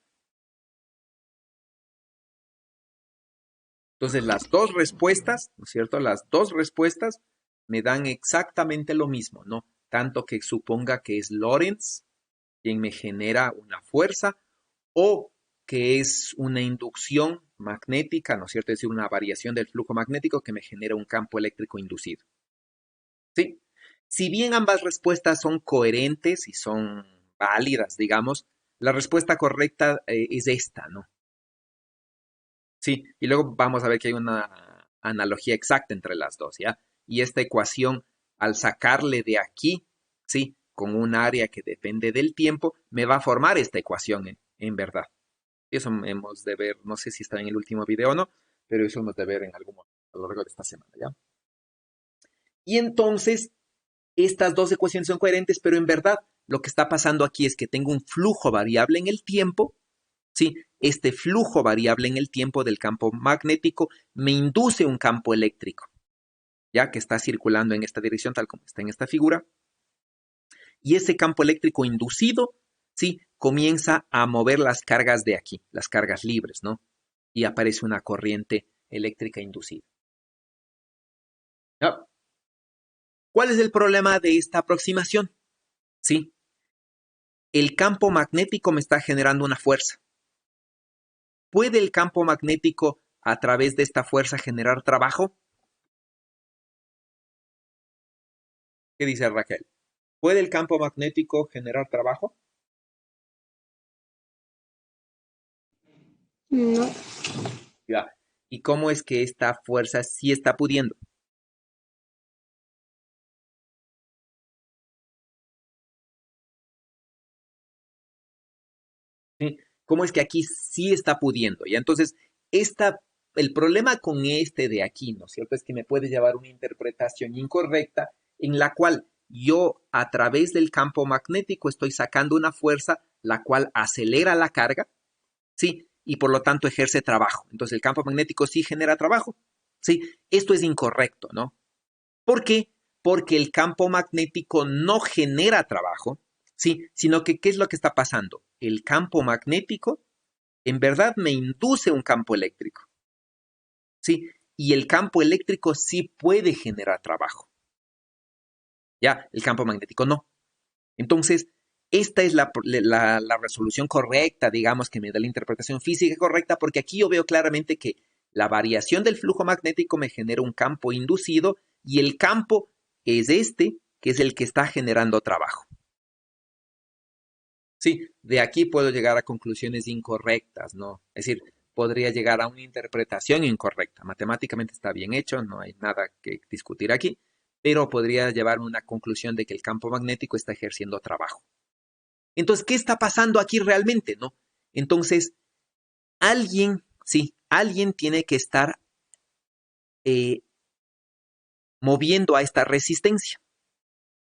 S1: Entonces las dos respuestas, ¿no es cierto? Las dos respuestas me dan exactamente lo mismo, ¿no? Tanto que suponga que es Lorentz quien me genera una fuerza o que es una inducción magnética, ¿no es cierto? Es decir, una variación del flujo magnético que me genera un campo eléctrico inducido. ¿Sí? Si bien ambas respuestas son coherentes y son válidas, digamos, la respuesta correcta es esta, ¿no? Sí, y luego vamos a ver que hay una analogía exacta entre las dos, ¿ya? Y esta ecuación, al sacarle de aquí, ¿sí?, con un área que depende del tiempo, me va a formar esta ecuación en verdad. Eso hemos de ver, no sé si está en el último video o no, pero eso hemos de ver en algún momento a lo largo de esta semana, ¿ya? Y entonces, estas dos ecuaciones son coherentes, pero en verdad lo que está pasando aquí es que tengo un flujo variable en el tiempo, ¿sí? Este flujo variable en el tiempo del campo magnético me induce un campo eléctrico, ya que está circulando en esta dirección, tal como está en esta figura. Y ese campo eléctrico inducido, ¿sí?, comienza a mover las cargas de aquí, las cargas libres, ¿no? Y aparece una corriente eléctrica inducida. ¿No? ¿Cuál es el problema de esta aproximación? ¿Sí? El campo magnético me está generando una fuerza. ¿Puede el campo magnético a través de esta fuerza generar trabajo? ¿Qué dice Raquel? ¿Puede el campo magnético generar trabajo?
S9: No.
S1: Ya. ¿Y cómo es que esta fuerza sí está pudiendo? ¿Sí? ¿Cómo es que aquí sí está pudiendo? Y entonces, el problema con este de aquí, ¿no es cierto?, es que me puede llevar a una interpretación incorrecta en la cual yo a través del campo magnético estoy sacando una fuerza la cual acelera la carga, ¿sí? Y por lo tanto ejerce trabajo. Entonces el campo magnético sí genera trabajo, ¿sí? Esto es incorrecto, ¿no? ¿Por qué? Porque el campo magnético no genera trabajo, ¿sí? Sino que, ¿qué es lo que está pasando? El campo magnético en verdad me induce un campo eléctrico, ¿sí? Y el campo eléctrico sí puede generar trabajo, ¿ya? El campo magnético no. Entonces, esta es la resolución correcta, digamos, que me da la interpretación física correcta, porque aquí yo veo claramente que la variación del flujo magnético me genera un campo inducido y el campo es este, que es el que está generando trabajo. Sí, de aquí puedo llegar a conclusiones incorrectas, ¿no? Es decir, podría llegar a una interpretación incorrecta. Matemáticamente está bien hecho, no hay nada que discutir aquí, pero podría llevar a una conclusión de que el campo magnético está ejerciendo trabajo. Entonces, ¿qué está pasando aquí realmente, no? Entonces, alguien, sí, alguien tiene que estar moviendo a esta resistencia.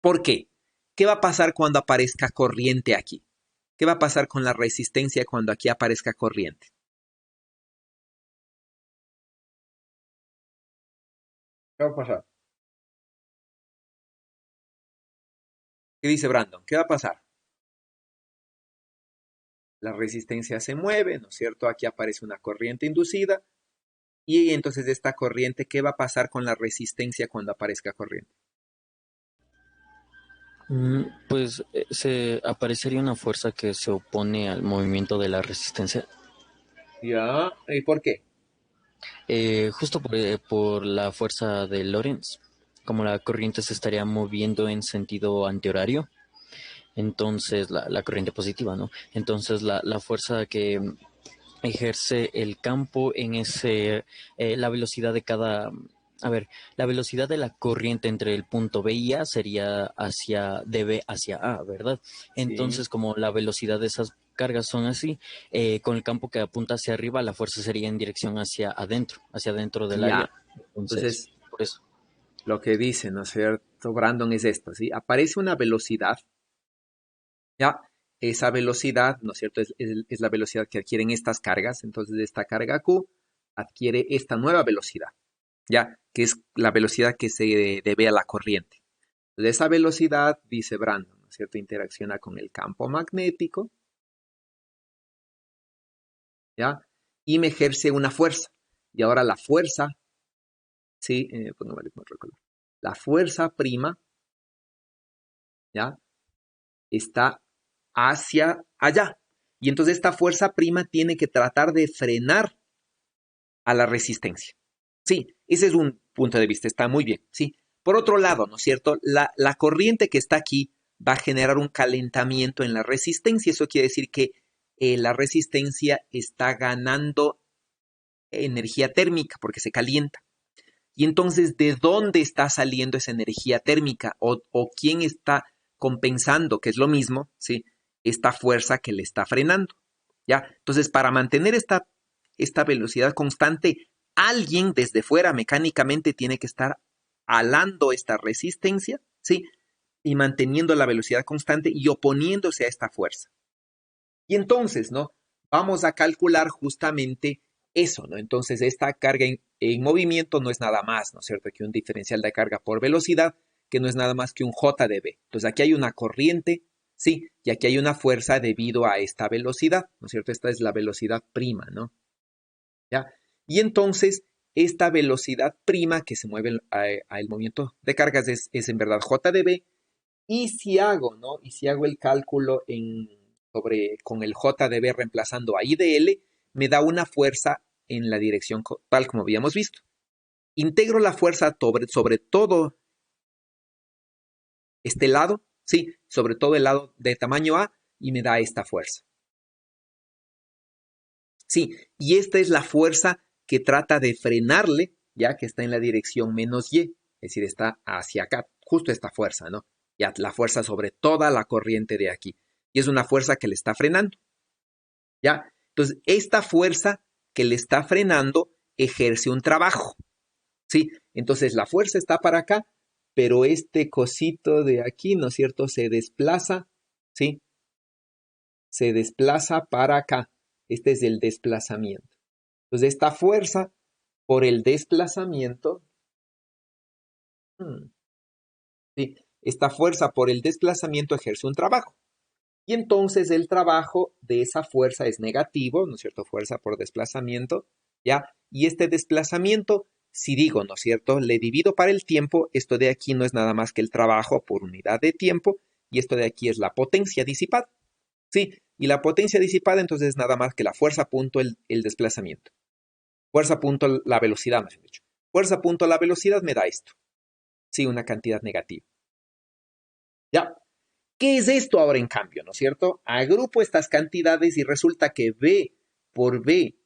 S1: ¿Por qué? ¿Qué va a pasar cuando aparezca corriente aquí? ¿Qué va a pasar con la resistencia cuando aquí aparezca corriente? ¿Qué va a pasar? ¿Qué dice Brandon? ¿Qué va a pasar? La resistencia se mueve, ¿no es cierto? Aquí aparece una corriente inducida. Y entonces de esta corriente, ¿qué va a pasar con la resistencia cuando aparezca corriente?
S11: Pues se aparecería una fuerza que se opone al movimiento de la resistencia.
S1: ¿Ya? ¿Y por qué?
S11: Justo por la fuerza de Lorentz, como la corriente se estaría moviendo en sentido antihorario, entonces la corriente positiva, ¿no? Entonces la fuerza que ejerce el campo en la velocidad de cada, a ver, la velocidad de la corriente entre el punto B y A sería de B hacia A, ¿verdad? Entonces,
S1: Sí.
S11: como la velocidad de esas cargas son así, con el campo que apunta hacia arriba, la fuerza sería en dirección hacia adentro del área.
S1: Ya.
S11: Entonces,
S1: Entonces,
S11: por eso.
S1: lo que dice, ¿no es cierto, Brandon? Es esto, ¿sí? Aparece una velocidad, ya. Esa velocidad, ¿no es cierto? Es la velocidad que adquieren estas cargas. Entonces, esta carga Q adquiere esta nueva velocidad, ya, que es la velocidad que se debe a la corriente. De esa velocidad, dice Brandon, ¿no es cierto? Interacciona con el campo magnético, ¿ya? Y me ejerce una fuerza. Y ahora la fuerza, ¿sí? Pongámosle otro color. La fuerza prima, ¿ya? Está hacia allá. Y entonces esta fuerza prima tiene que tratar de frenar a la resistencia. Sí, ese es un punto de vista, está muy bien, sí. Por otro lado, ¿no es cierto? La corriente que está aquí va a generar un calentamiento en la resistencia. Eso quiere decir que la resistencia está ganando energía térmica porque se calienta. Y entonces, ¿de dónde está saliendo esa energía térmica? ¿O quién está compensando, que es lo mismo, ¿sí? Esta fuerza que le está frenando, ¿ya? Entonces, para mantener esta velocidad constante, alguien desde fuera mecánicamente tiene que estar alando esta resistencia, ¿sí? Y manteniendo la velocidad constante y oponiéndose a esta fuerza. Y entonces, ¿no? Vamos a calcular justamente eso, ¿no? Entonces, esta carga en movimiento no es nada más, ¿no es cierto?, que un diferencial de carga por velocidad, que no es nada más que un J de B. Entonces, aquí hay una corriente, sí, y aquí hay una fuerza debido a esta velocidad, ¿no es cierto? Esta es la velocidad prima, ¿no? ¿Ya? Y entonces, esta velocidad prima que se mueve al movimiento de cargas es en verdad J de B. Y si hago, ¿no? Y si hago el cálculo con el J de B reemplazando a I de L, me da una fuerza en la dirección tal como habíamos visto. Integro la fuerza sobre todo este lado, sí, sobre todo el lado de tamaño A, y me da esta fuerza. Sí, y esta es la fuerza que trata de frenarle, ya que está en la dirección menos Y, es decir, está hacia acá, justo esta fuerza, ¿no? Ya la fuerza sobre toda la corriente de aquí. Y es una fuerza que le está frenando, ¿ya? Entonces, esta fuerza que le está frenando ejerce un trabajo, ¿sí? Entonces, la fuerza está para acá, pero este cosito de aquí, ¿no es cierto?, se desplaza, ¿sí? Se desplaza para acá. Este es el desplazamiento. Entonces, esta fuerza por el desplazamiento, ¿sí? Esta fuerza por el desplazamiento ejerce un trabajo. Y entonces el trabajo de esa fuerza es negativo, ¿no es cierto? Fuerza por desplazamiento, ¿ya? Y este desplazamiento, si digo, ¿no es cierto? Le divido para el tiempo, esto de aquí no es nada más que el trabajo por unidad de tiempo, y esto de aquí es la potencia disipada, ¿sí? Y la potencia disipada entonces es nada más que la fuerza punto el desplazamiento. Fuerza punto la velocidad, mejor dicho. Fuerza punto la velocidad me da esto, ¿sí? Una cantidad negativa. ¿Ya? ¿Qué es esto ahora en cambio, no es cierto? Agrupo estas cantidades y resulta que B por B,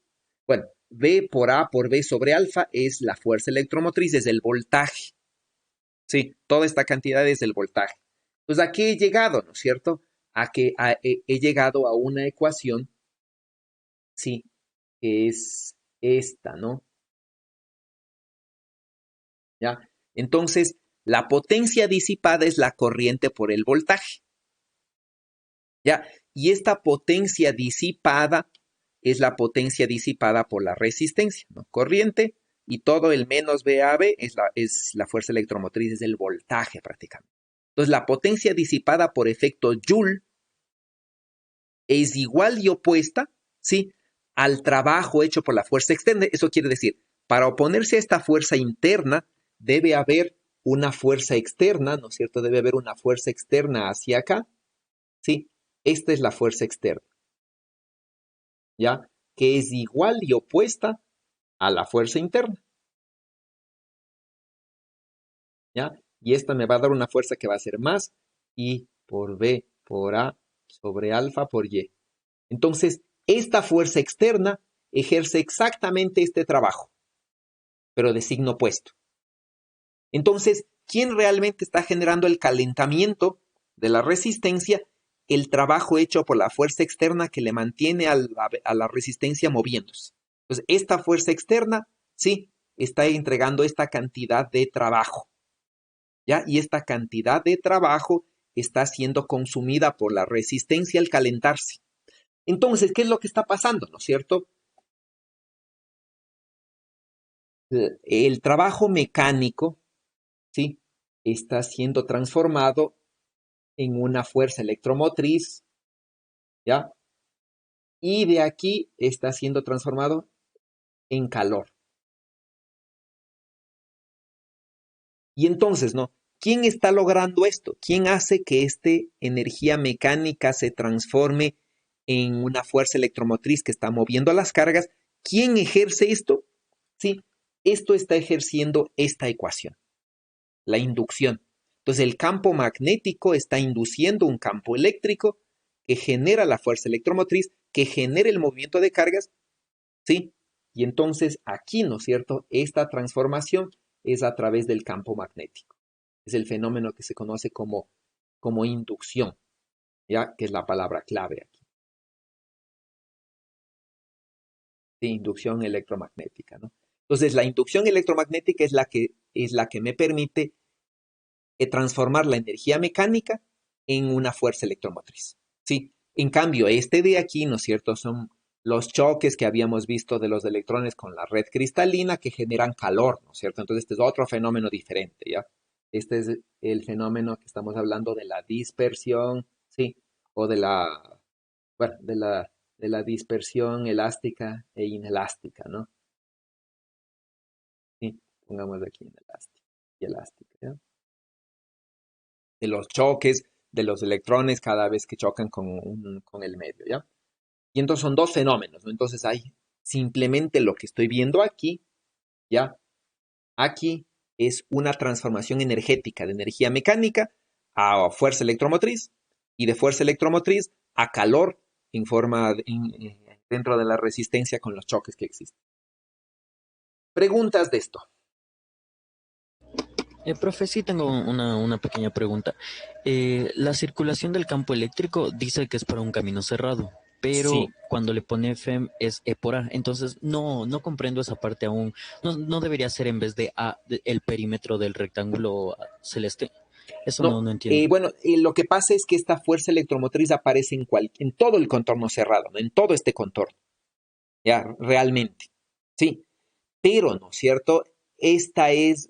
S1: bueno, B por A por B sobre alfa es la fuerza electromotriz, es el voltaje. Sí, toda esta cantidad es el voltaje. Entonces, ¿a qué he llegado, no es cierto? He llegado a una ecuación, sí, que es esta, ¿no? ¿Ya? Entonces, la potencia disipada es la corriente por el voltaje. ¿Ya? Y esta potencia disipada es la potencia disipada por la resistencia, ¿no? Corriente y todo el menos VAB es la fuerza electromotriz, es el voltaje prácticamente. Entonces, la potencia disipada por efecto Joule es igual y opuesta, ¿sí? Al trabajo hecho por la fuerza externa. Eso quiere decir, para oponerse a esta fuerza interna, debe haber una fuerza externa, ¿no es cierto? Debe haber una fuerza externa hacia acá, ¿sí? Esta es la fuerza externa, ¿ya? Que es igual y opuesta a la fuerza interna, ¿ya? Y esta me va a dar una fuerza que va a ser más I por B por A sobre alfa por Y. Entonces, esta fuerza externa ejerce exactamente este trabajo, pero de signo opuesto. Entonces, ¿quién realmente está generando el calentamiento de la resistencia? El trabajo hecho por la fuerza externa que le mantiene a la resistencia moviéndose. Entonces, esta fuerza externa, sí, está entregando esta cantidad de trabajo, ¿ya? Y esta cantidad de trabajo está siendo consumida por la resistencia al calentarse. Entonces, ¿qué es lo que está pasando, no es cierto? El trabajo mecánico, ¿sí? Está siendo transformado en una fuerza electromotriz, ¿ya? Y de aquí está siendo transformado en calor. Y entonces, ¿no? ¿Quién está logrando esto? ¿Quién hace que esta energía mecánica se transforme en una fuerza electromotriz que está moviendo las cargas? ¿Quién ejerce esto? Sí, esto está ejerciendo esta ecuación, la inducción. Entonces, el campo magnético está induciendo un campo eléctrico que genera la fuerza electromotriz, que genera el movimiento de cargas, ¿sí? Y entonces aquí, ¿no es cierto? Esta transformación es a través del campo magnético. Es el fenómeno que se conoce como inducción, ¿ya? Que es la palabra clave aquí. De inducción electromagnética, ¿no? Entonces, la inducción electromagnética es la que me permite transformar la energía mecánica en una fuerza electromotriz, ¿sí? En cambio, este de aquí, ¿no es cierto?, son los choques que habíamos visto de los electrones con la red cristalina que generan calor, ¿no es cierto? Entonces, este es otro fenómeno diferente, ¿ya? Este es el fenómeno que estamos hablando de la dispersión, ¿sí? O bueno, de la dispersión elástica e inelástica, ¿no? Sí, pongamos aquí inelástica y elástica, ¿ya? De los choques de los electrones cada vez que chocan con el medio, ¿ya? Y entonces son dos fenómenos, ¿no? Entonces hay simplemente lo que estoy viendo aquí, ¿ya? Aquí es una transformación energética de energía mecánica a fuerza electromotriz y de fuerza electromotriz a calor dentro de la resistencia con los choques que existen. Preguntas de esto.
S11: Profe, sí tengo una pequeña pregunta. La circulación del campo eléctrico dice que es para un camino cerrado, pero
S1: Sí.
S11: cuando le pone FEM es E por A, entonces no comprendo esa parte aún. No debería ser en vez de A el perímetro del rectángulo celeste. Eso no entiendo.
S1: Bueno, lo que pasa es que esta fuerza electromotriz aparece en todo el contorno cerrado, ¿no? En todo este contorno, ya, realmente, sí. Pero, ¿no es cierto? Esta es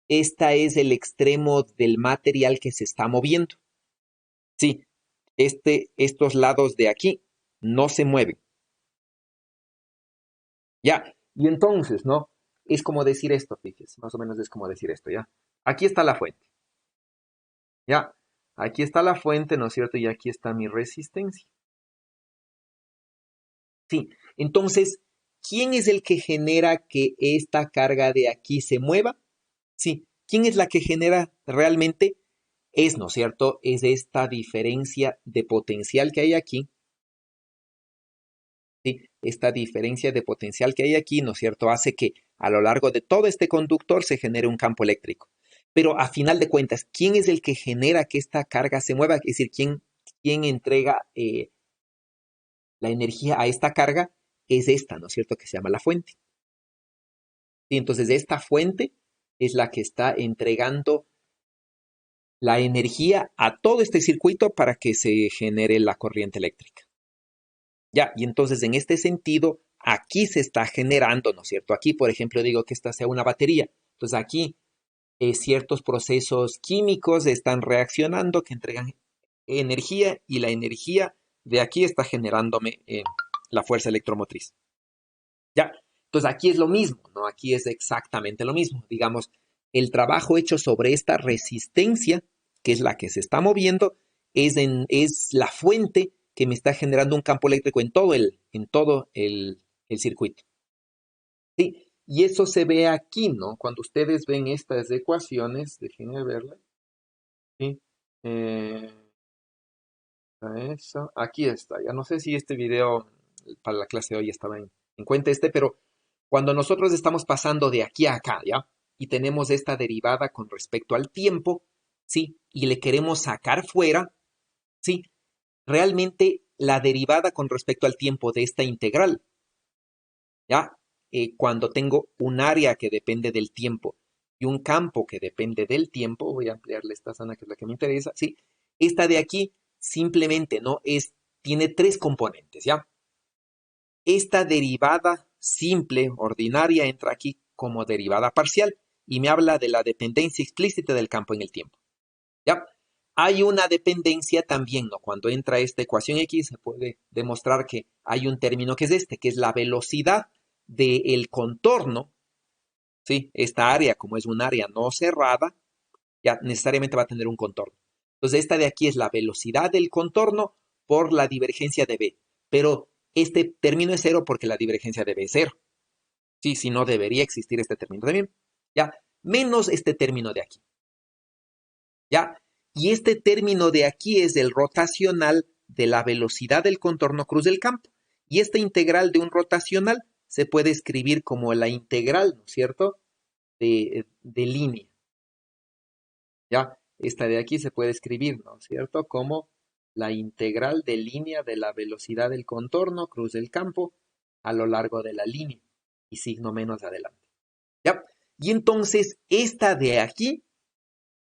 S1: el extremo del material que se está moviendo. Sí, estos lados de aquí no se mueven. Ya, y entonces, ¿no? Es como decir esto, fíjese, más o menos es como decir esto, ¿ya? Aquí está la fuente, ¿ya? Aquí está la fuente, ¿no es cierto? Y aquí está mi resistencia. Sí, entonces, ¿quién es el que genera que esta carga de aquí se mueva? Sí, ¿quién es la que genera realmente? Es, ¿no es cierto? Es esta diferencia de potencial que hay aquí. ¿Sí? Esta diferencia de potencial que hay aquí, ¿no es cierto?, hace que a lo largo de todo este conductor se genere un campo eléctrico. Pero a final de cuentas, ¿quién es el que genera que esta carga se mueva? Es decir, ¿quién entrega la energía a esta carga? Es esta, ¿no es cierto?, que se llama la fuente. Y entonces esta fuente es la que está entregando la energía a todo este circuito para que se genere la corriente eléctrica. Ya, y entonces en este sentido, aquí se está generando, ¿no es cierto? Aquí, por ejemplo, digo que esta sea una batería. Entonces aquí ciertos procesos químicos están reaccionando que entregan energía y la energía de aquí está generándome la fuerza electromotriz. Ya, entonces aquí es lo mismo, ¿no? Aquí es exactamente lo mismo. Digamos, el trabajo hecho sobre esta resistencia, que es la que se está moviendo, es la fuente que me está generando un campo eléctrico en todo el circuito. Sí, y eso se ve aquí, ¿no? Cuando ustedes ven estas ecuaciones, déjenme verla. Sí. Eso, aquí está. Ya no sé si este video para la clase de hoy estaba en cuenta pero cuando nosotros estamos pasando de aquí a acá, ¿ya? Y tenemos esta derivada con respecto al tiempo, ¿sí? Y le queremos sacar fuera, ¿sí? Realmente la derivada con respecto al tiempo de esta integral, ¿ya? Cuando tengo un área que depende del tiempo y un campo que depende del tiempo, voy a ampliarle esta zona que es la que me interesa, ¿sí? Esta de aquí simplemente, ¿no? Tiene tres componentes, ¿ya? Esta derivada simple, ordinaria, entra aquí como derivada parcial y me habla de la dependencia explícita del campo en el tiempo, ¿ya? Hay una dependencia también, ¿no? Cuando entra esta ecuación X se puede demostrar que hay un término que es que es la velocidad del contorno, ¿sí? Esta área, como es un área no cerrada, ya necesariamente va a tener un contorno. Entonces, esta de aquí es la velocidad del contorno por la divergencia de B. Pero este término es cero porque la divergencia de B es cero. Sí, si no debería existir este término también. Ya, menos este término de aquí. Ya, y este término de aquí es el rotacional de la velocidad del contorno cruz del campo. Y esta integral de un rotacional se puede escribir como la integral, ¿no es cierto?, de línea. Ya, esta de aquí se puede escribir, ¿no es cierto?, como la integral de línea de la velocidad del contorno cruz del campo a lo largo de la línea y signo menos adelante. ¿Ya? Y entonces esta de aquí,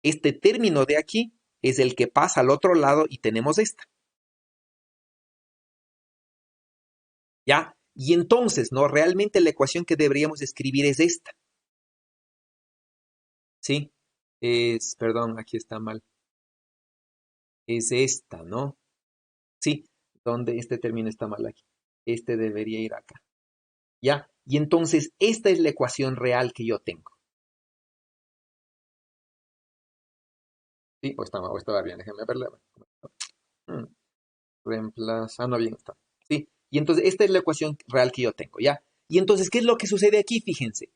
S1: este término de aquí, es el que pasa al otro lado y tenemos esta. ¿Ya? Y entonces, ¿no? Realmente la ecuación que deberíamos escribir es esta. ¿Sí? Perdón, aquí está mal. Es esta, ¿no? Sí, donde este término está mal aquí. Este debería ir acá. ¿Ya? Y entonces, esta es la ecuación real que yo tengo. ¿Sí? O estaba bien, déjenme verla. Reemplazando bien está. ¿Sí? Y entonces, esta es la ecuación real que yo tengo, ¿ya? Y entonces, ¿qué es lo que sucede aquí? Fíjense.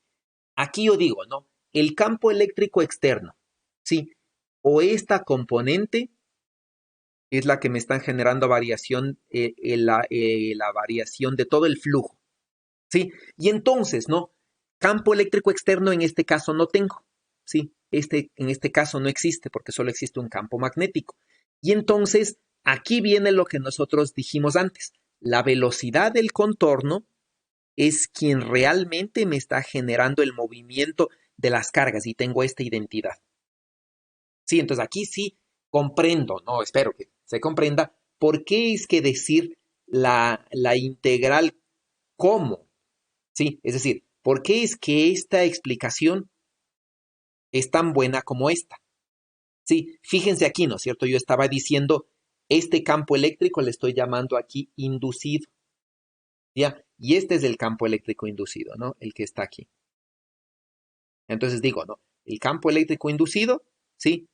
S1: Aquí yo digo, ¿no? El campo eléctrico externo, ¿sí? O esta componente es la que me está generando variación, la variación de todo el flujo, ¿sí? Y entonces, ¿no? Campo eléctrico externo en este caso no tengo, ¿sí? En este caso no existe porque solo existe un campo magnético. Y entonces, aquí viene lo que nosotros dijimos antes. La velocidad del contorno es quien realmente me está generando el movimiento de las cargas y tengo esta identidad. Sí, entonces aquí sí comprendo, no, espero que se comprenda por qué es que decir la integral cómo, sí, es decir, por qué es que esta explicación es tan buena como esta. Sí, fíjense aquí, ¿no es cierto? Yo estaba diciendo Este campo eléctrico le estoy llamando aquí inducido, ¿ya? Y este es el campo eléctrico inducido, ¿no? El que está aquí. Entonces digo, ¿no? El campo eléctrico inducido, ¿sí?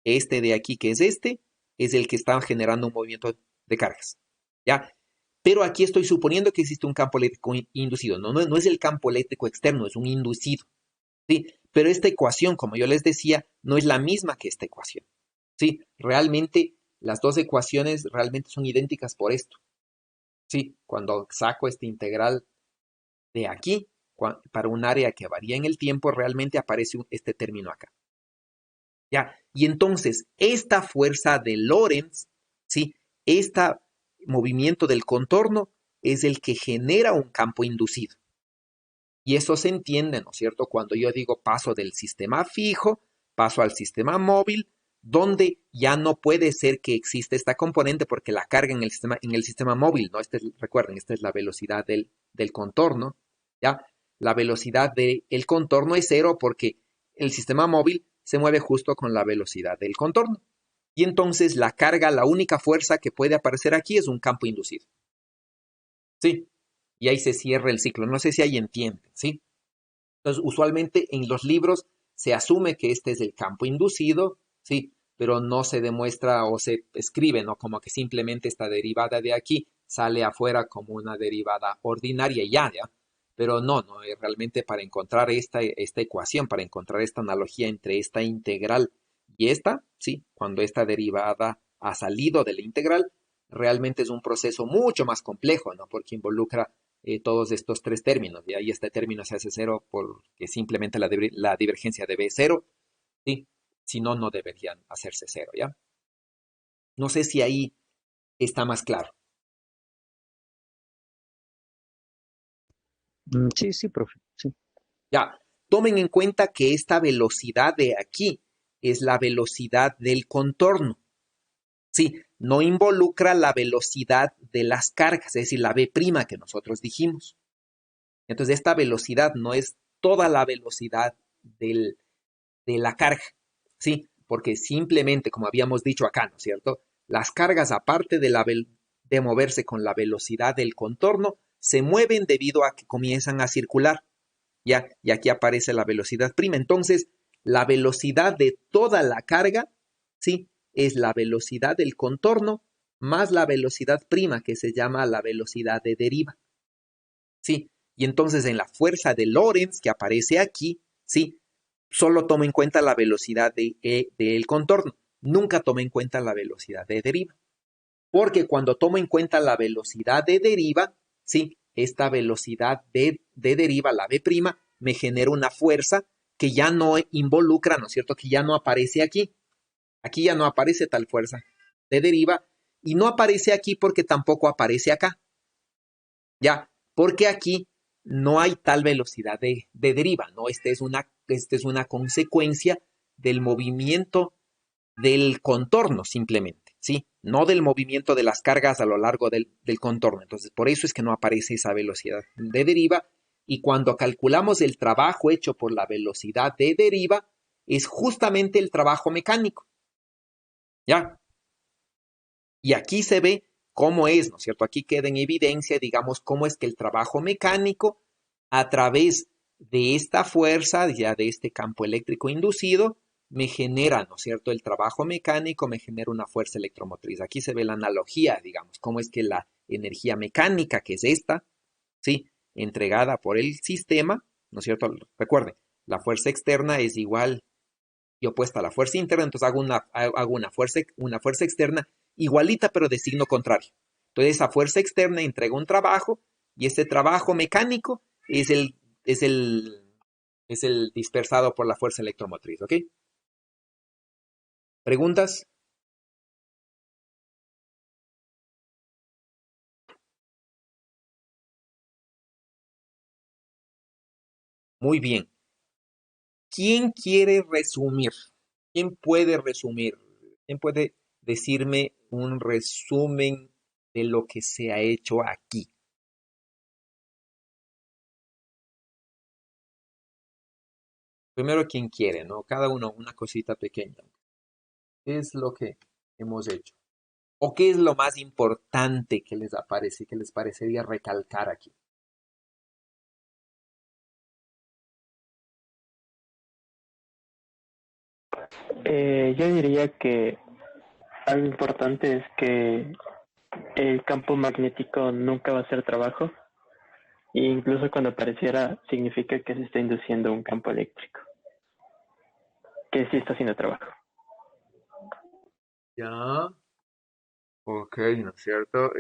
S1: Este de aquí, que es este, es el que está generando un movimiento de cargas, ¿ya? Pero aquí estoy suponiendo que existe un campo eléctrico inducido. No es el campo eléctrico externo, es un inducido, ¿sí? Pero esta ecuación, como yo les decía, no es la misma que esta ecuación, ¿sí? Realmente, las dos ecuaciones realmente son idénticas por esto, ¿sí? Cuando saco este integral de aquí, para un área que varía en el tiempo, realmente aparece este término acá, ¿ya? Y entonces, esta fuerza de Lorentz, ¿sí? Este movimiento del contorno es el que genera un campo inducido. Y eso se entiende, ¿no es cierto? Cuando yo digo paso del sistema fijo, paso al sistema móvil, donde ya no puede ser que exista esta componente porque la carga en el sistema móvil, ¿no? Recuerden, esta es la velocidad del contorno, ¿ya? La velocidad del contorno es cero porque el sistema móvil se mueve justo con la velocidad del contorno. Y entonces la carga, la única fuerza que puede aparecer aquí es un campo inducido. ¿Sí? Y ahí se cierra el ciclo. No sé si ahí entienden, ¿sí? Entonces, usualmente en los libros se asume que este es el campo inducido, ¿sí? Pero no se demuestra o se escribe, ¿no? Como que simplemente esta derivada de aquí sale afuera como una derivada ordinaria y ya. Pero no, realmente para encontrar esta ecuación, para encontrar esta analogía entre esta integral y esta, ¿sí? Cuando esta derivada ha salido de la integral, realmente es un proceso mucho más complejo, ¿no? Porque involucra todos estos tres términos, y ahí este término se hace cero porque simplemente la divergencia debe ser cero, ¿sí? Si no, no deberían hacerse cero, ¿ya? No sé si ahí está más claro.
S10: Sí, sí, profe, sí.
S1: Ya, tomen en cuenta que esta velocidad de aquí es la velocidad del contorno, ¿sí? No involucra la velocidad de las cargas, es decir, la B' que nosotros dijimos. Entonces, esta velocidad no es toda la velocidad de la carga, ¿sí? Porque simplemente, como habíamos dicho acá, ¿no es cierto? Las cargas, aparte de moverse con la velocidad del contorno, se mueven debido a que comienzan a circular, ¿ya? Y aquí aparece la velocidad prima. Entonces, la velocidad de toda la carga, ¿sí? Es la velocidad del contorno más la velocidad prima, que se llama la velocidad de deriva, ¿sí? Y entonces en la fuerza de Lorentz que aparece aquí, ¿sí? Solo toma en cuenta la velocidad del contorno, nunca toma en cuenta la velocidad de deriva. Porque cuando tomo en cuenta la velocidad de deriva, ¿sí? Esta velocidad de deriva, la B', me genera una fuerza que ya no involucra, ¿no es cierto? Que ya no aparece aquí. Aquí ya no aparece tal fuerza de deriva y no aparece aquí porque tampoco aparece acá. Ya, porque aquí no hay tal velocidad de deriva, ¿no? Esta es una consecuencia del movimiento del contorno simplemente, ¿sí? No del movimiento de las cargas a lo largo del contorno. Entonces, por eso es que no aparece esa velocidad de deriva. Y cuando calculamos el trabajo hecho por la velocidad de deriva, es justamente el trabajo mecánico, ¿ya? Y aquí se ve cómo es, ¿no es cierto? Aquí queda en evidencia, digamos, cómo es que el trabajo mecánico, a través de esta fuerza, ya de este campo eléctrico inducido, me genera, ¿no es cierto? El trabajo mecánico me genera una fuerza electromotriz. Aquí se ve la analogía, digamos, cómo es que la energía mecánica, que es esta, ¿sí? Entregada por el sistema, ¿no es cierto? Recuerden, la fuerza externa es igual y opuesta a la fuerza interna, entonces hago una fuerza externa igualita pero de signo contrario. Entonces esa fuerza externa entrega un trabajo y ese trabajo mecánico es el dispersado por la fuerza electromotriz, ¿ok? ¿Preguntas? Muy bien. ¿Quién quiere resumir? ¿Quién puede resumir? ¿Quién puede decirme un resumen de lo que se ha hecho aquí? Primero, quien quiere, ¿no? Cada uno una cosita pequeña. ¿Qué es lo que hemos hecho? ¿O qué es lo más importante que les aparece, que les parecería recalcar aquí?
S6: Yo diría que algo importante es que el campo magnético nunca va a hacer trabajo, e incluso cuando apareciera significa que se está induciendo un campo eléctrico, que sí está haciendo trabajo.
S1: Ya, ok, ¿no es cierto?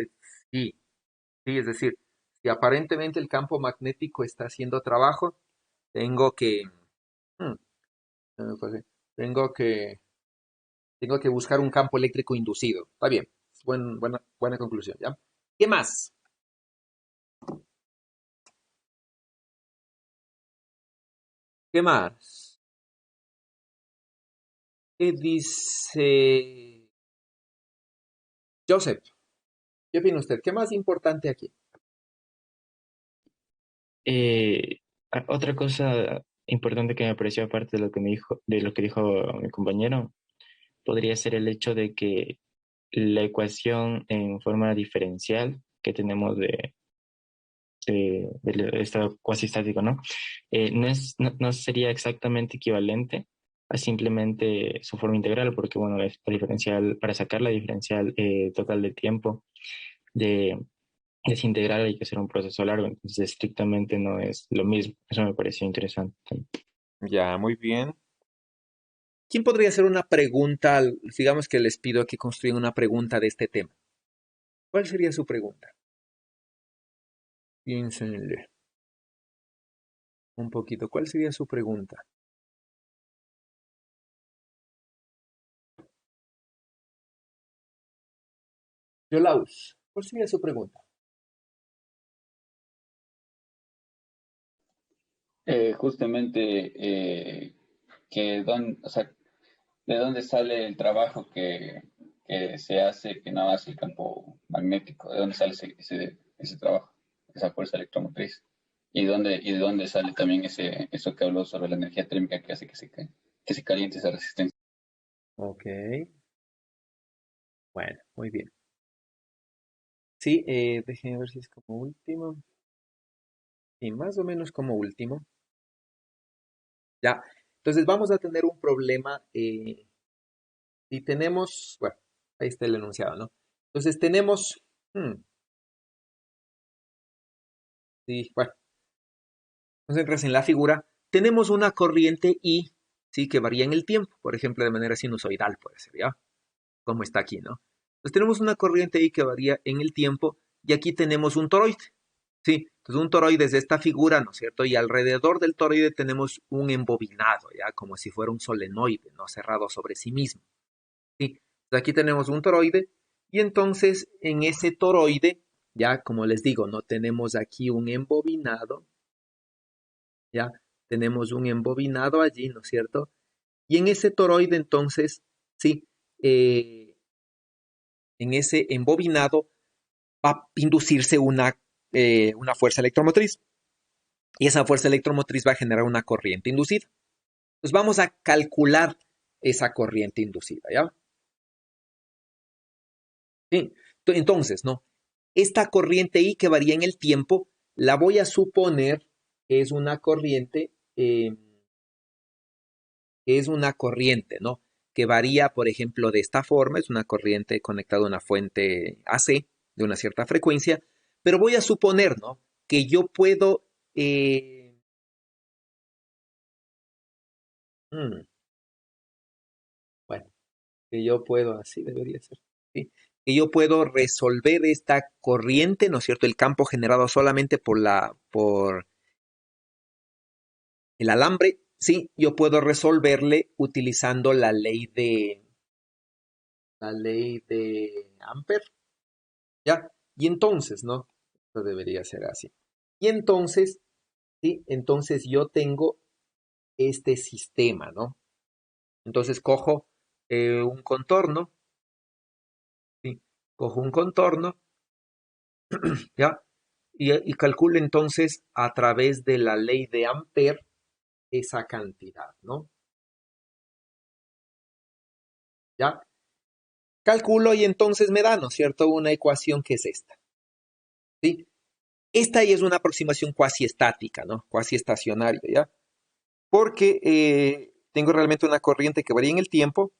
S1: Sí, sí, es decir, si aparentemente el campo magnético está haciendo trabajo, tengo que, hmm, pues, tengo que, tengo que buscar un campo eléctrico inducido. Está bien, es buena conclusión, ¿ya? ¿Qué más? ¿Qué más? ¿Qué dice Joseph? ¿Qué opina usted? ¿Qué más importante aquí?
S10: Otra cosa importante que me pareció aparte de lo que me dijo, de lo que dijo mi compañero, podría ser el hecho de que la ecuación en forma diferencial que tenemos del estado cuasi estático, ¿no? No sería exactamente equivalente a simplemente su forma integral, porque bueno, la diferencial, para sacar la diferencial total de tiempo de desintegrar hay que hacer un proceso largo, entonces estrictamente no es lo mismo. Eso me pareció interesante.
S1: Ya, muy bien. ¿Quién podría hacer una pregunta? Digamos que les pido que construyan una pregunta de este tema. ¿Cuál sería su pregunta? Piénsenle un poquito. ¿Cuál sería su pregunta? Yolaus, ¿cuál sería su pregunta?
S8: Justamente o sea, ¿de dónde sale el trabajo que se hace, que no hace el campo magnético? ¿De dónde sale ese trabajo, esa fuerza electromotriz? Y de dónde sale también eso que habló sobre la energía térmica que hace que se caliente esa resistencia?
S1: Ok, bueno, muy bien. Sí, déjenme ver si es como último. Y más o menos como último. Ya, entonces vamos a tener un problema. Si tenemos, bueno, ahí está el enunciado, ¿no? Entonces tenemos, hmm, sí, bueno, concéntrase en la figura. Tenemos una corriente I, sí, que varía en el tiempo, por ejemplo, de manera sinusoidal puede ser, ¿ya? Como está aquí, ¿no? Entonces tenemos una corriente I que varía en el tiempo y aquí tenemos un toroide, ¿sí? Entonces un toroide es esta figura, ¿no es cierto? Y alrededor del toroide tenemos un embobinado, ¿ya? Como si fuera un solenoide, ¿no? Cerrado sobre sí mismo, ¿sí? Entonces aquí tenemos un toroide y entonces en ese toroide, ya como les digo, no tenemos aquí un embobinado, ¿ya? Tenemos un embobinado allí, ¿no es cierto? Y en ese toroide entonces, sí, en ese embobinado va a inducirse una fuerza electromotriz. Y esa fuerza electromotriz va a generar una corriente inducida. Entonces vamos a calcular esa corriente inducida, ¿ya? Sí. Entonces, ¿no? Esta corriente I que varía en el tiempo, la voy a suponer que es una corriente, ¿no? Que varía, por ejemplo, de esta forma, es una corriente conectada a una fuente AC de una cierta frecuencia, pero voy a suponer, ¿no? Que yo puedo, mm, bueno, que yo puedo, así debería ser, ¿sí? Que yo puedo resolver esta corriente, ¿no es cierto? El campo generado solamente por el alambre, sí, yo puedo resolverle utilizando la ley de Ampere, ¿ya? Y entonces, ¿no? Esto debería ser así. Y entonces, ¿sí? Entonces yo tengo este sistema, ¿no? Entonces cojo un contorno, ¿sí? Cojo un contorno, ¿ya? Y calculo entonces a través de la ley de Ampere esa cantidad, ¿no? ¿Ya? Calculo y entonces me da, ¿no es cierto?, una ecuación que es esta. ¿Sí? Esta ya es una aproximación cuasi estática, ¿no? Cuasi estacionaria, ¿ya? Porque tengo realmente una corriente que varía en el tiempo,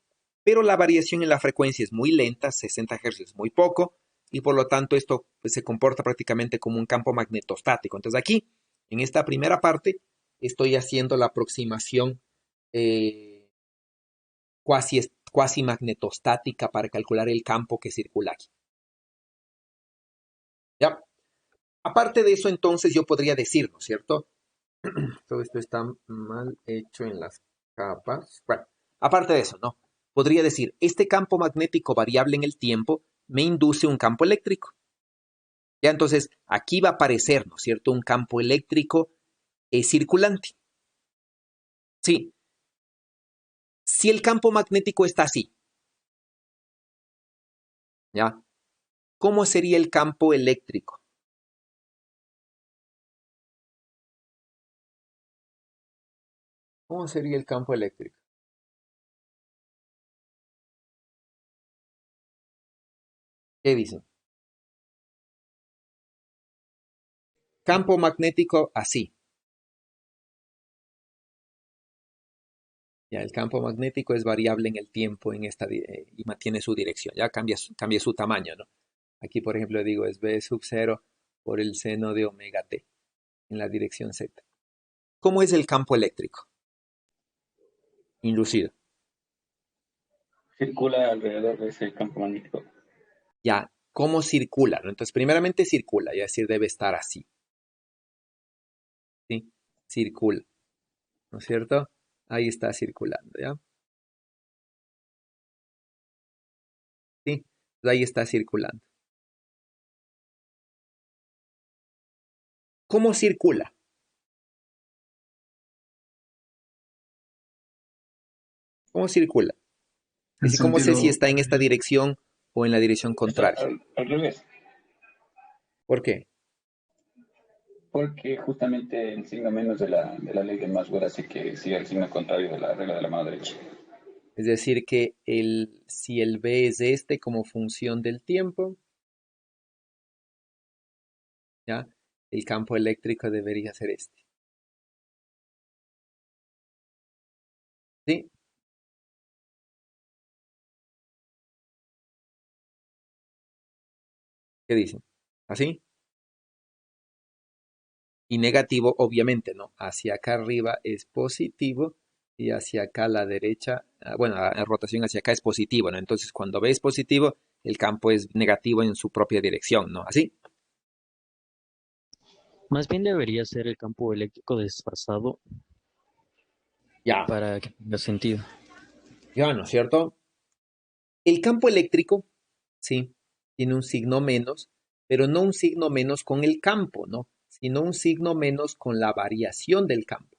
S1: pero la variación en la frecuencia es muy lenta, 60 Hz es muy poco, y por lo tanto esto pues, se comporta prácticamente como un campo magnetostático. Entonces aquí, en esta primera parte, estoy haciendo la aproximación eh, cuasi magnetostática para calcular el campo que circula aquí. ¿Ya? Aparte de eso, entonces yo podría decir, ¿no es cierto? Todo esto está mal hecho en las capas. Bueno, aparte de eso, ¿no? Podría decir, este campo magnético variable en el tiempo me induce un campo eléctrico. Ya entonces, aquí va a aparecer, ¿no es cierto?, un campo eléctrico circulante. Sí. Si el campo magnético está así, ¿ya? ¿Cómo sería el campo eléctrico? ¿Cómo sería el campo eléctrico? ¿Qué dicen? Campo magnético así. Ya, el campo magnético es variable en el tiempo y mantiene su dirección. Ya cambia su tamaño, ¿no? Aquí, por ejemplo, digo es B sub 0 por el seno de omega t en la dirección z. ¿Cómo es el campo eléctrico? Inducido.
S8: Circula alrededor de ese campo magnético.
S1: Ya, ¿cómo circula? ¿No? Entonces, primeramente circula, es decir, debe estar así. ¿Sí? Circula, ¿no es cierto? Ahí está circulando, ¿ya? ¿Sí? Ahí está circulando. ¿Cómo circula? ¿Cómo circula? Es decir, ¿cómo sé si está en esta dirección o en la dirección contraria?
S8: Al revés.
S1: ¿Por qué?
S8: Porque justamente el signo menos de la ley de Maxwell hace que siga el signo contrario de la regla de la mano derecha.
S1: Es decir, que si el B es este como función del tiempo, ¿ya? El campo eléctrico debería ser este. ¿Sí? ¿Qué dicen? ¿Así? Y negativo, obviamente, ¿no? Hacia acá arriba es positivo y hacia acá a la derecha, bueno, en rotación hacia acá es positivo, ¿no? Entonces, cuando B es positivo, el campo es negativo en su propia dirección, ¿no? ¿Así?
S11: Más bien debería ser el campo eléctrico desfasado
S1: Ya.
S11: para que tenga sentido.
S1: Ya, ¿no es cierto? El campo eléctrico, sí, tiene un signo menos, pero no un signo menos con el campo, ¿no? Sino un signo menos con la variación del campo.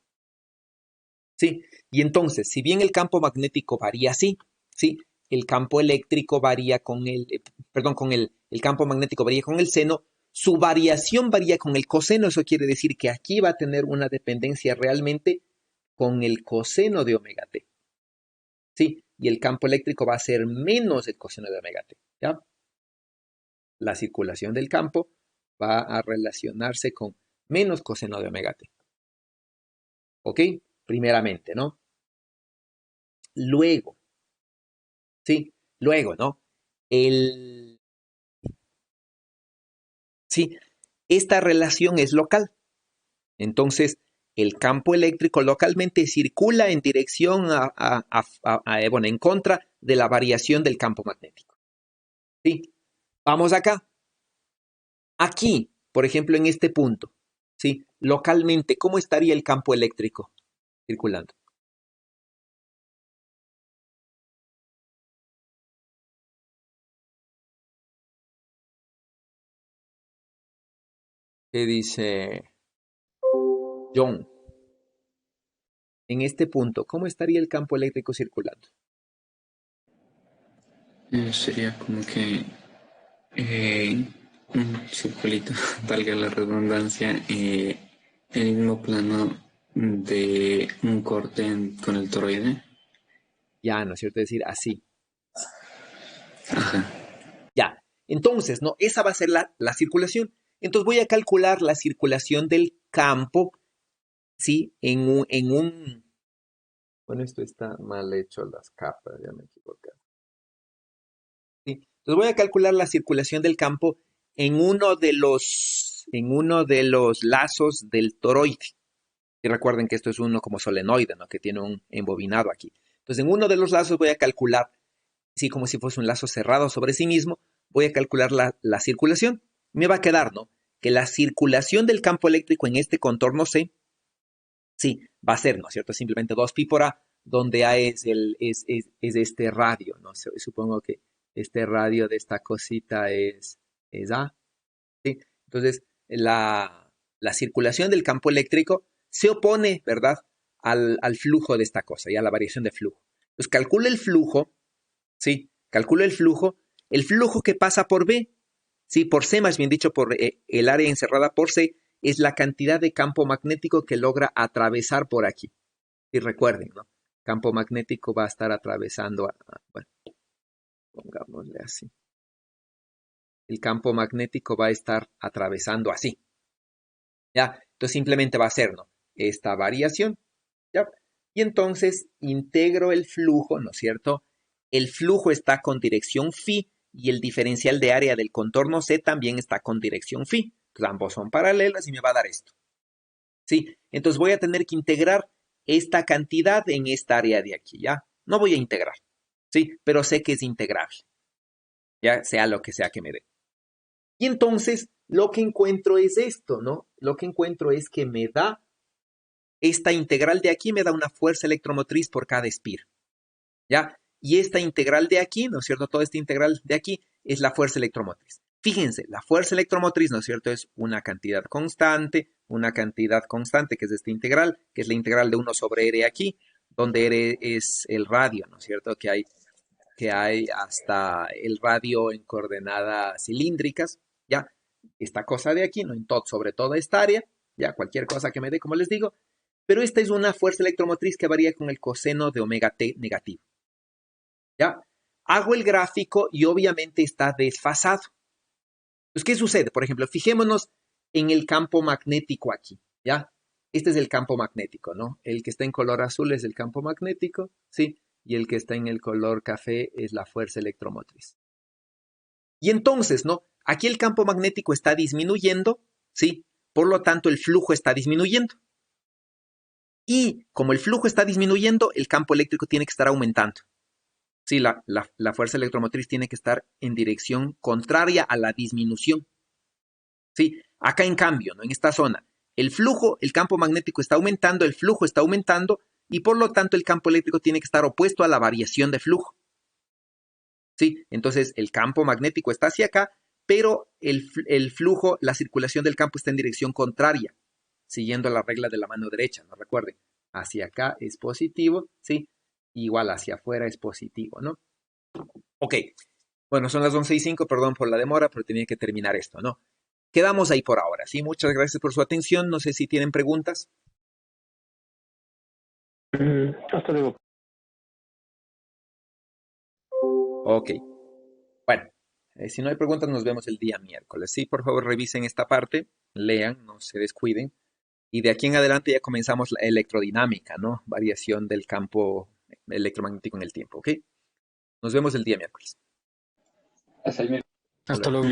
S1: Sí, y entonces, si bien el campo magnético varía así, sí, el campo eléctrico varía el campo magnético varía con el seno, su variación varía con el coseno, eso quiere decir que aquí va a tener una dependencia realmente con el coseno de omega t. Sí, y el campo eléctrico va a ser menos el coseno de omega t, ¿ya? La circulación del campo va a relacionarse con menos coseno de omega t. ¿Ok? Primeramente, ¿no? Luego, ¿sí? Luego, ¿no? Sí, esta relación es local. Entonces, el campo eléctrico localmente circula en dirección en contra de la variación del campo magnético. ¿Sí? Vamos acá. Aquí, por ejemplo, en este punto, ¿sí? Localmente, ¿cómo estaría el campo eléctrico circulando? ¿Qué dice John? En este punto, ¿cómo estaría el campo eléctrico circulando?
S7: Sería como que un circulito, valga la redundancia, el mismo plano de un corte con el toroide.
S1: Ya, ¿no es cierto? Es decir, así. Ya, entonces, ¿no? Esa va a ser la circulación. Entonces voy a calcular la circulación del campo, ¿sí? Bueno, esto está mal hecho, las capas, ya me equivoqué. ¿Sí? Entonces voy a calcular la circulación del campo en uno de los lazos del toroide. Y recuerden que esto es uno como solenoide, ¿no? Que tiene un embobinado aquí. Entonces, en uno de los lazos voy a calcular, sí, como si fuese un lazo cerrado sobre sí mismo, voy a calcular la circulación. Me va a quedar, ¿no? Que la circulación del campo eléctrico en este contorno C, sí, va a ser, ¿no es cierto? Simplemente 2pi por A, donde A es este radio, ¿no? Supongo que este radio de esta cosita es A, ¿sí? Entonces, la circulación del campo eléctrico se opone, ¿verdad?, al flujo de esta cosa, y a la variación de flujo. Entonces, calculo el flujo, ¿sí? Calculo el flujo que pasa por B, ¿sí? Por C, más bien dicho, por el área encerrada por C, es la cantidad de campo magnético que logra atravesar por aquí. Y recuerden, ¿no? Campo magnético va a estar atravesando, bueno, pongámosle así. El campo magnético va a estar atravesando así. ¿Ya? Entonces simplemente va a ser, ¿no? Esta variación. ¿Ya? Y entonces integro el flujo, ¿no es cierto? El flujo está con dirección phi y el diferencial de área del contorno C también está con dirección phi. Entonces ambos son paralelos y me va a dar esto. ¿Sí? Entonces voy a tener que integrar esta cantidad en esta área de aquí, ¿ya? No voy a integrar, ¿sí? Pero sé que es integrable, ya sea lo que sea que me dé. Y entonces lo que encuentro es esto, ¿no? Lo que encuentro es que me da esta integral de aquí, me da una fuerza electromotriz por cada espir, ¿ya? Y esta integral de aquí, ¿no es cierto? Toda esta integral de aquí es la fuerza electromotriz. Fíjense, la fuerza electromotriz, ¿no es cierto? Es una cantidad constante que es esta integral, que es la integral de 1 sobre R aquí, donde R es el radio, ¿no es cierto? Que hay hasta el radio en coordenadas cilíndricas, ¿ya? Esta cosa de aquí, ¿no? Sobre toda esta área, ya cualquier cosa que me dé, como les digo, pero esta es una fuerza electromotriz que varía con el coseno de omega t negativo, ¿ya? Hago el gráfico y obviamente está desfasado. Entonces, ¿qué sucede? Por ejemplo, fijémonos en el campo magnético aquí, ¿ya? Este es el campo magnético, ¿no? El que está en color azul es el campo magnético, ¿sí? Y el que está en el color café es la fuerza electromotriz. Y entonces, ¿no? Aquí el campo magnético está disminuyendo, ¿sí? Por lo tanto, el flujo está disminuyendo. Y como el flujo está disminuyendo, el campo eléctrico tiene que estar aumentando. Sí, la fuerza electromotriz tiene que estar en dirección contraria a la disminución. Sí, acá en cambio, ¿no? En esta zona, el campo magnético está aumentando, el flujo está aumentando y por lo tanto el campo eléctrico tiene que estar opuesto a la variación de flujo. Sí, entonces el campo magnético está hacia acá, pero el flujo, la circulación del campo está en dirección contraria, siguiendo la regla de la mano derecha, ¿no? Recuerden, hacia acá es positivo, ¿sí? Igual hacia afuera es positivo, ¿no? Ok, bueno, son las 11:05, perdón por la demora, pero tenía que terminar esto, ¿no? Quedamos ahí por ahora, ¿sí? Muchas gracias por su atención, no sé si tienen preguntas.
S6: Hasta luego.
S1: Ok, bueno, si no hay preguntas nos vemos el día miércoles, ¿sí? Por favor revisen esta parte, lean, no se descuiden. Y de aquí en adelante ya comenzamos la electrodinámica, ¿no? Variación del campo electromagnético en el tiempo, ¿ok? Nos vemos el día miércoles.
S8: Hasta el miércoles.
S7: Hasta luego.